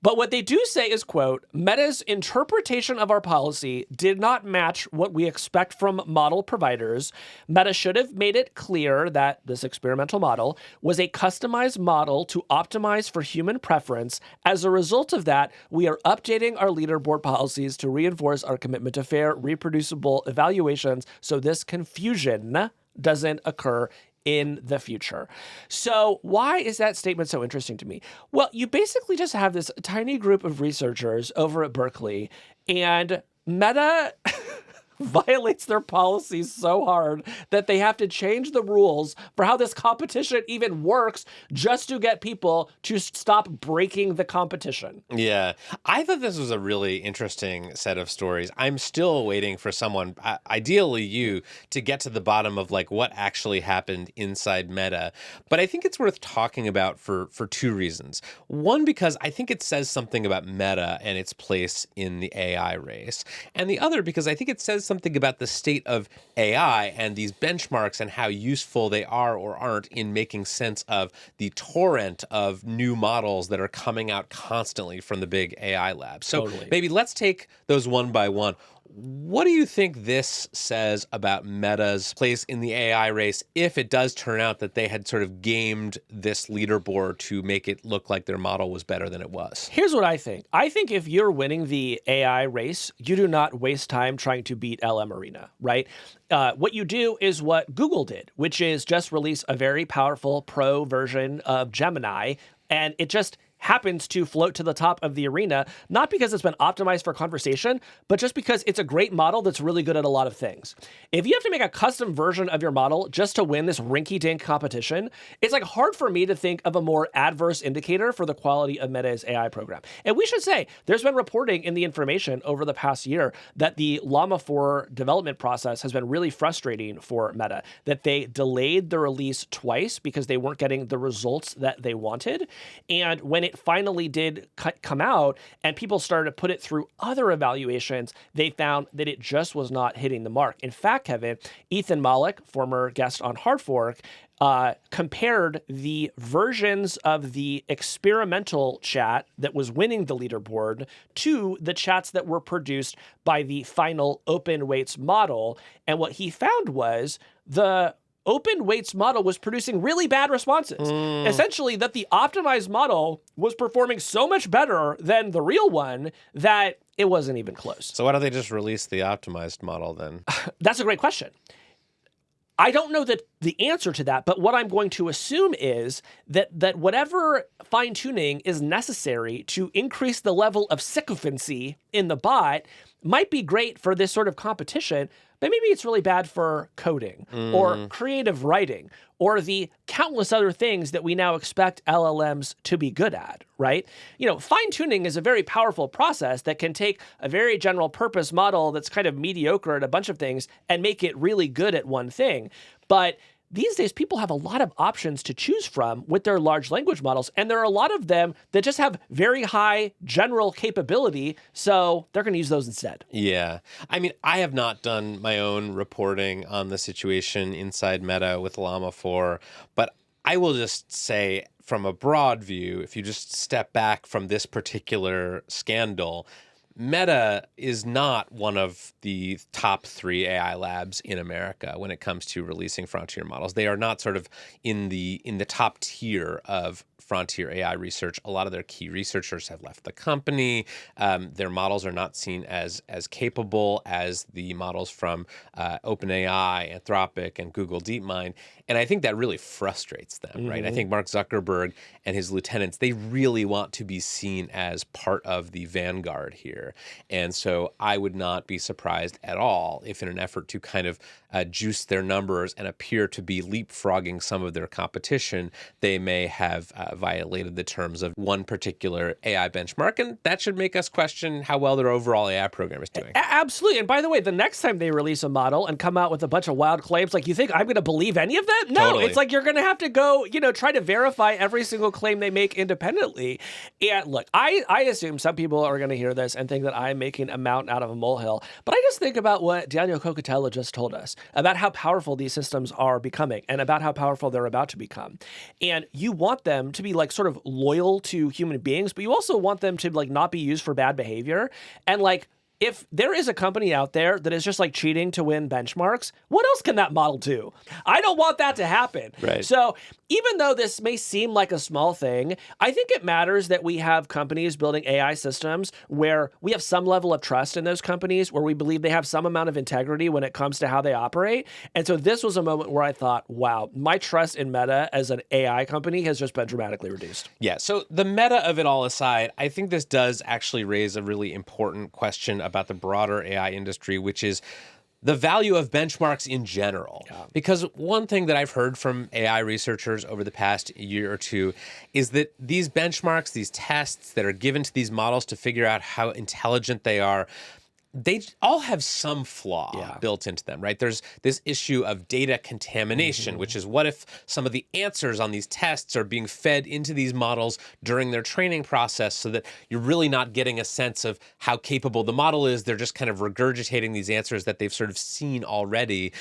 But what they do say is, quote, Meta's interpretation of our policy did not match what we expect from model providers. Meta should have made it clear that this experimental model was a customized model to optimize for human preference. As a result of that, we are updating our leaderboard policies to reinforce our commitment to fair, reproducible evaluations so this confusion doesn't occur in the future. So why is that statement so interesting to me? Well, you basically just have this tiny group of researchers over at Berkeley, and Meta violates their policies so hard that they have to change the rules for how this competition even works just to get people to stop breaking the competition. Yeah, I thought this was a really interesting set of stories. I'm still waiting for someone, ideally you, to get to the bottom of like what actually happened inside Meta. But I think it's worth talking about for two reasons. One, because I think it says something about Meta and its place in the AI race. And the other, because I think it says something about the state of AI and these benchmarks and how useful they are or aren't in making sense of the torrent of new models that are coming out constantly from the big AI labs. So maybe let's take those one by one. What do you think this says about Meta's place in the AI race if it does turn out that they had sort of gamed this leaderboard to make it look like their model was better than it was? Here's what I think. I think if you're winning the AI race, you do not waste time trying to beat Arena, right? What you do is what Google did, which is just release a very powerful pro version of Gemini, and it just happens to float to the top of the arena, not because it's been optimized for conversation, but just because it's a great model that's really good at a lot of things. If you have to make a custom version of your model just to win this rinky-dink competition, it's like hard for me to think of a more adverse indicator for the quality of Meta's AI program. And we should say, there's been reporting in the information over the past year that the Llama 4 development process has been really frustrating for Meta, that they delayed the release twice because they weren't getting the results that they wanted. And when it finally did come out and people started to put it through other evaluations, they found that it just was not hitting the mark. In fact, Kevin, Ethan Malik, former guest on Hard Fork, compared the versions of the experimental chat that was winning the leaderboard to the chats that were produced by the final open weights model. And what he found was the open weights model was producing really bad responses. Essentially, that the optimized model was performing so much better than the real one that it wasn't even close. So why don't they just release the optimized model then? That's a great question. I don't know the answer to that, but what I'm going to assume is that whatever fine-tuning is necessary to increase the level of sycophancy in the bot might be great for this sort of competition, but maybe it's really bad for coding or creative writing or the countless other things that we now expect LLMs to be good at, right? You know, fine-tuning is a very powerful process that can take a very general purpose model that's kind of mediocre at a bunch of things and make it really good at one thing. But these days, people have a lot of options to choose from with their large language models, and there are a lot of them that just have very high general capability, so they're going to use those instead. Yeah. I mean, I have not done my own reporting on the situation inside Meta with Llama 4, but I will just say from a broad view, if you just step back from this particular scandal, Meta is not one of the top 3 AI labs in America when it comes to releasing frontier models. They are not sort of in the top tier of frontier AI research. A lot of their key researchers have left the company. Their models are not seen as capable as the models from OpenAI, Anthropic, and Google DeepMind. And I think that really frustrates them, right? I think Mark Zuckerberg and his lieutenants, they really want to be seen as part of the vanguard here. And so I would not be surprised at all if in an effort to kind of juice their numbers and appear to be leapfrogging some of their competition, they may have violated the terms of one particular AI benchmark, and that should make us question how well their overall AI program is doing. Absolutely. And by the way, the next time they release a model and come out with a bunch of wild claims, like, you think I'm going to believe any of that? No, Totally. It's like you're going to have to go, try to verify every single claim they make independently. And look, I assume some people are going to hear this and think that I'm making a mountain out of a molehill. But I just think about what Daniel Kokotajlo just told us about how powerful these systems are becoming and about how powerful they're about to become. And you want them to be like sort of loyal to human beings, but you also want them to like not be used for bad behavior. And like, if there is a company out there that is just like cheating to win benchmarks, what else can that model do? I don't want that to happen. Right. So even though this may seem like a small thing, I think it matters that we have companies building AI systems where we have some level of trust in those companies, where we believe they have some amount of integrity when it comes to how they operate. And so this was a moment where I thought, wow, my trust in Meta as an AI company has just been dramatically reduced. Yeah, so the meta of it all aside, I think this does actually raise a really important question about the broader AI industry, which is the value of benchmarks in general. Yeah. Because one thing that I've heard from AI researchers over the past year or two is that these benchmarks, these tests that are given to these models to figure out how intelligent they are, they all have some flaw built into them, right? There's this issue of data contamination, which is what if some of the answers on these tests are being fed into these models during their training process so that you're really not getting a sense of how capable the model is. They're just kind of regurgitating these answers that they've sort of seen already.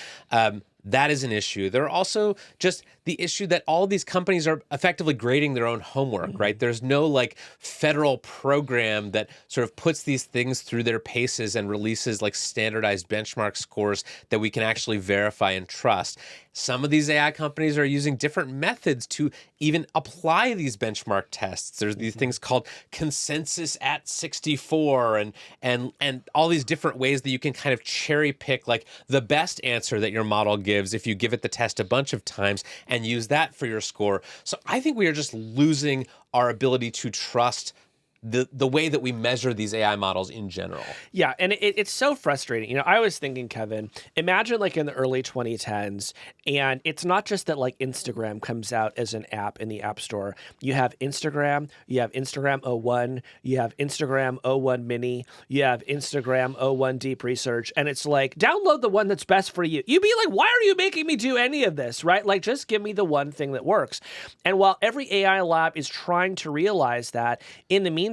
That is an issue. There are also just the issue that all of these companies are effectively grading their own homework, right? There's no like federal program that sort of puts these things through their paces and releases like standardized benchmark scores that we can actually verify and trust. Some of these AI companies are using different methods to even apply these benchmark tests. There's these things called consensus at 64 and all these different ways that you can kind of cherry pick like the best answer that your model gives if you give it the test a bunch of times and use that for your score. So I think we are just losing our ability to trust the way that we measure these AI models in general. Yeah, and it's so frustrating. I was thinking, Kevin, imagine like in the early 2010s, and it's not just that like Instagram comes out as an app in the App Store. You have Instagram, you have Instagram 01, you have Instagram 01 Mini, you have Instagram 01 Deep Research, and it's like, download the one that's best for you. You'd be like, why are you making me do any of this, right? Like, just give me the one thing that works. And while every AI lab is trying to realize that, in the meantime,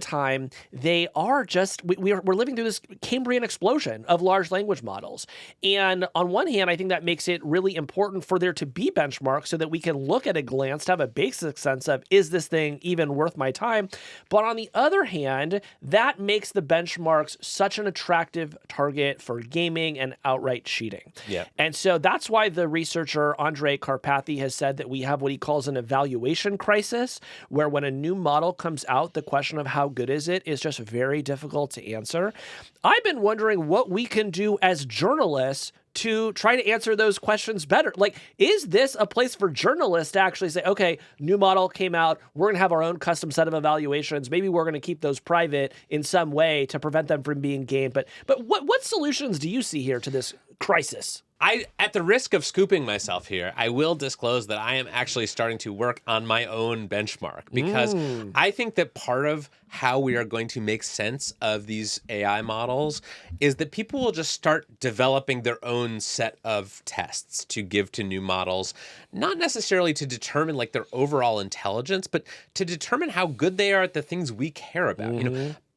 they are just, we're living through this Cambrian explosion of large language models. And on one hand, I think that makes it really important for there to be benchmarks so that we can look at a glance to have a basic sense of, is this thing even worth my time? But on the other hand, that makes the benchmarks such an attractive target for gaming and outright cheating. Yeah. And so that's why the researcher Andrei Karpathy has said that we have what he calls an evaluation crisis, where when a new model comes out, the question of how good is it is just very difficult to answer. I've been wondering what we can do as journalists to try to answer those questions better. Like, is this a place for journalists to actually say, okay, new model came out, we're going to have our own custom set of evaluations. Maybe we're going to keep those private in some way to prevent them from being gamed. But what solutions do you see here to this crisis? At the risk of scooping myself here, I will disclose that I am actually starting to work on my own benchmark, because I think that part of how we are going to make sense of these AI models is that people will just start developing their own set of tests to give to new models, not necessarily to determine like their overall intelligence, but to determine how good they are at the things we care about.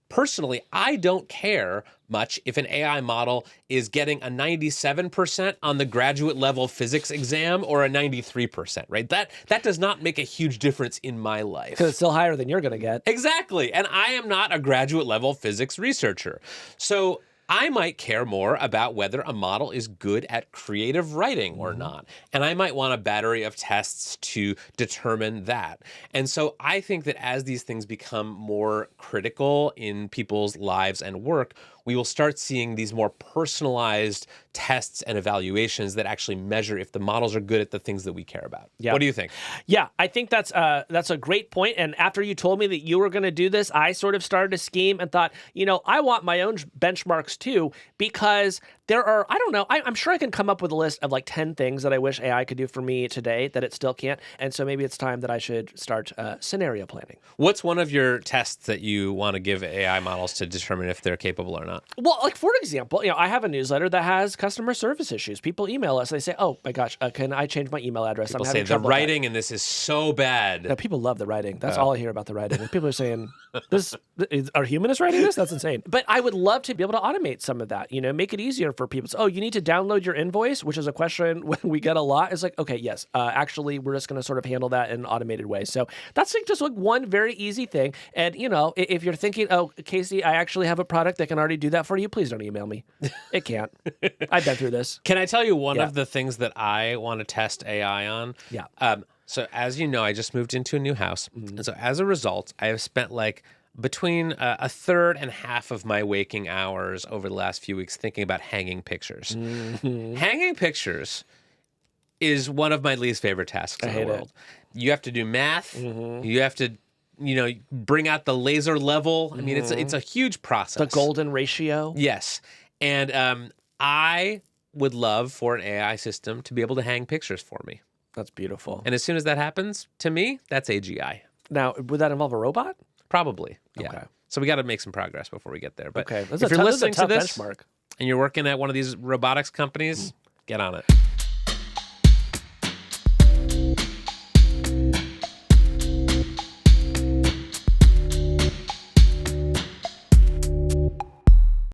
Personally, I don't care much if an AI model is getting a 97% on the graduate level physics exam or a 93%, right? That does not make a huge difference in my life. Because it's still higher than you're going to get. Exactly. And I am not a graduate level physics researcher. So I might care more about whether a model is good at creative writing or not. And I might want a battery of tests to determine that. And so I think that as these things become more critical in people's lives and work, we will start seeing these more personalized tests and evaluations that actually measure if the models are good at the things that we care about. Yeah. What do you think? Yeah, I think that's a great point. And after you told me that you were going to do this, I sort of started to scheme and thought, I want my own benchmarks too, because there are, I don't know, I'm sure I can come up with a list of like 10 things that I wish AI could do for me today that it still can't. And so maybe it's time that I should start scenario planning. What's one of your tests that you want to give AI models to determine if they're capable or not? Well, like for example, I have a newsletter that has customer service issues. People email us. They say, "Oh my gosh, can I change my email address?" People I'm say having the trouble with that." writing in this is so bad. No, people love the writing. That's all I hear about the writing. People are saying, are humanists writing this? That's insane. But I would love to be able to automate some of that, make it easier for people. So, you need to download your invoice, which is a question we get a lot. It's like, okay, yes, actually, we're just going to sort of handle that in an automated way. So that's like just like one very easy thing. And, if you're thinking, oh, Casey, I actually have a product that can already do that for you, please don't email me. It can't. I've been through this. Can I tell you one of the things that I want to test AI on? Yeah. So as you know, I just moved into a new house. And so as a result, I have spent like between a third and half of my waking hours over the last few weeks thinking about hanging pictures. Hanging pictures is one of my least favorite tasks in the world. You have to do math. You have to, bring out the laser level. I mean, it's a huge process. The golden ratio. Yes. And I would love for an AI system to be able to hang pictures for me. That's beautiful. And as soon as that happens, to me, that's AGI. Now, would that involve a robot? Probably. Yeah. Okay. So we got to make some progress before we get there. But okay. if you're listening to this benchmark. and you're working at one of these robotics companies, get on it.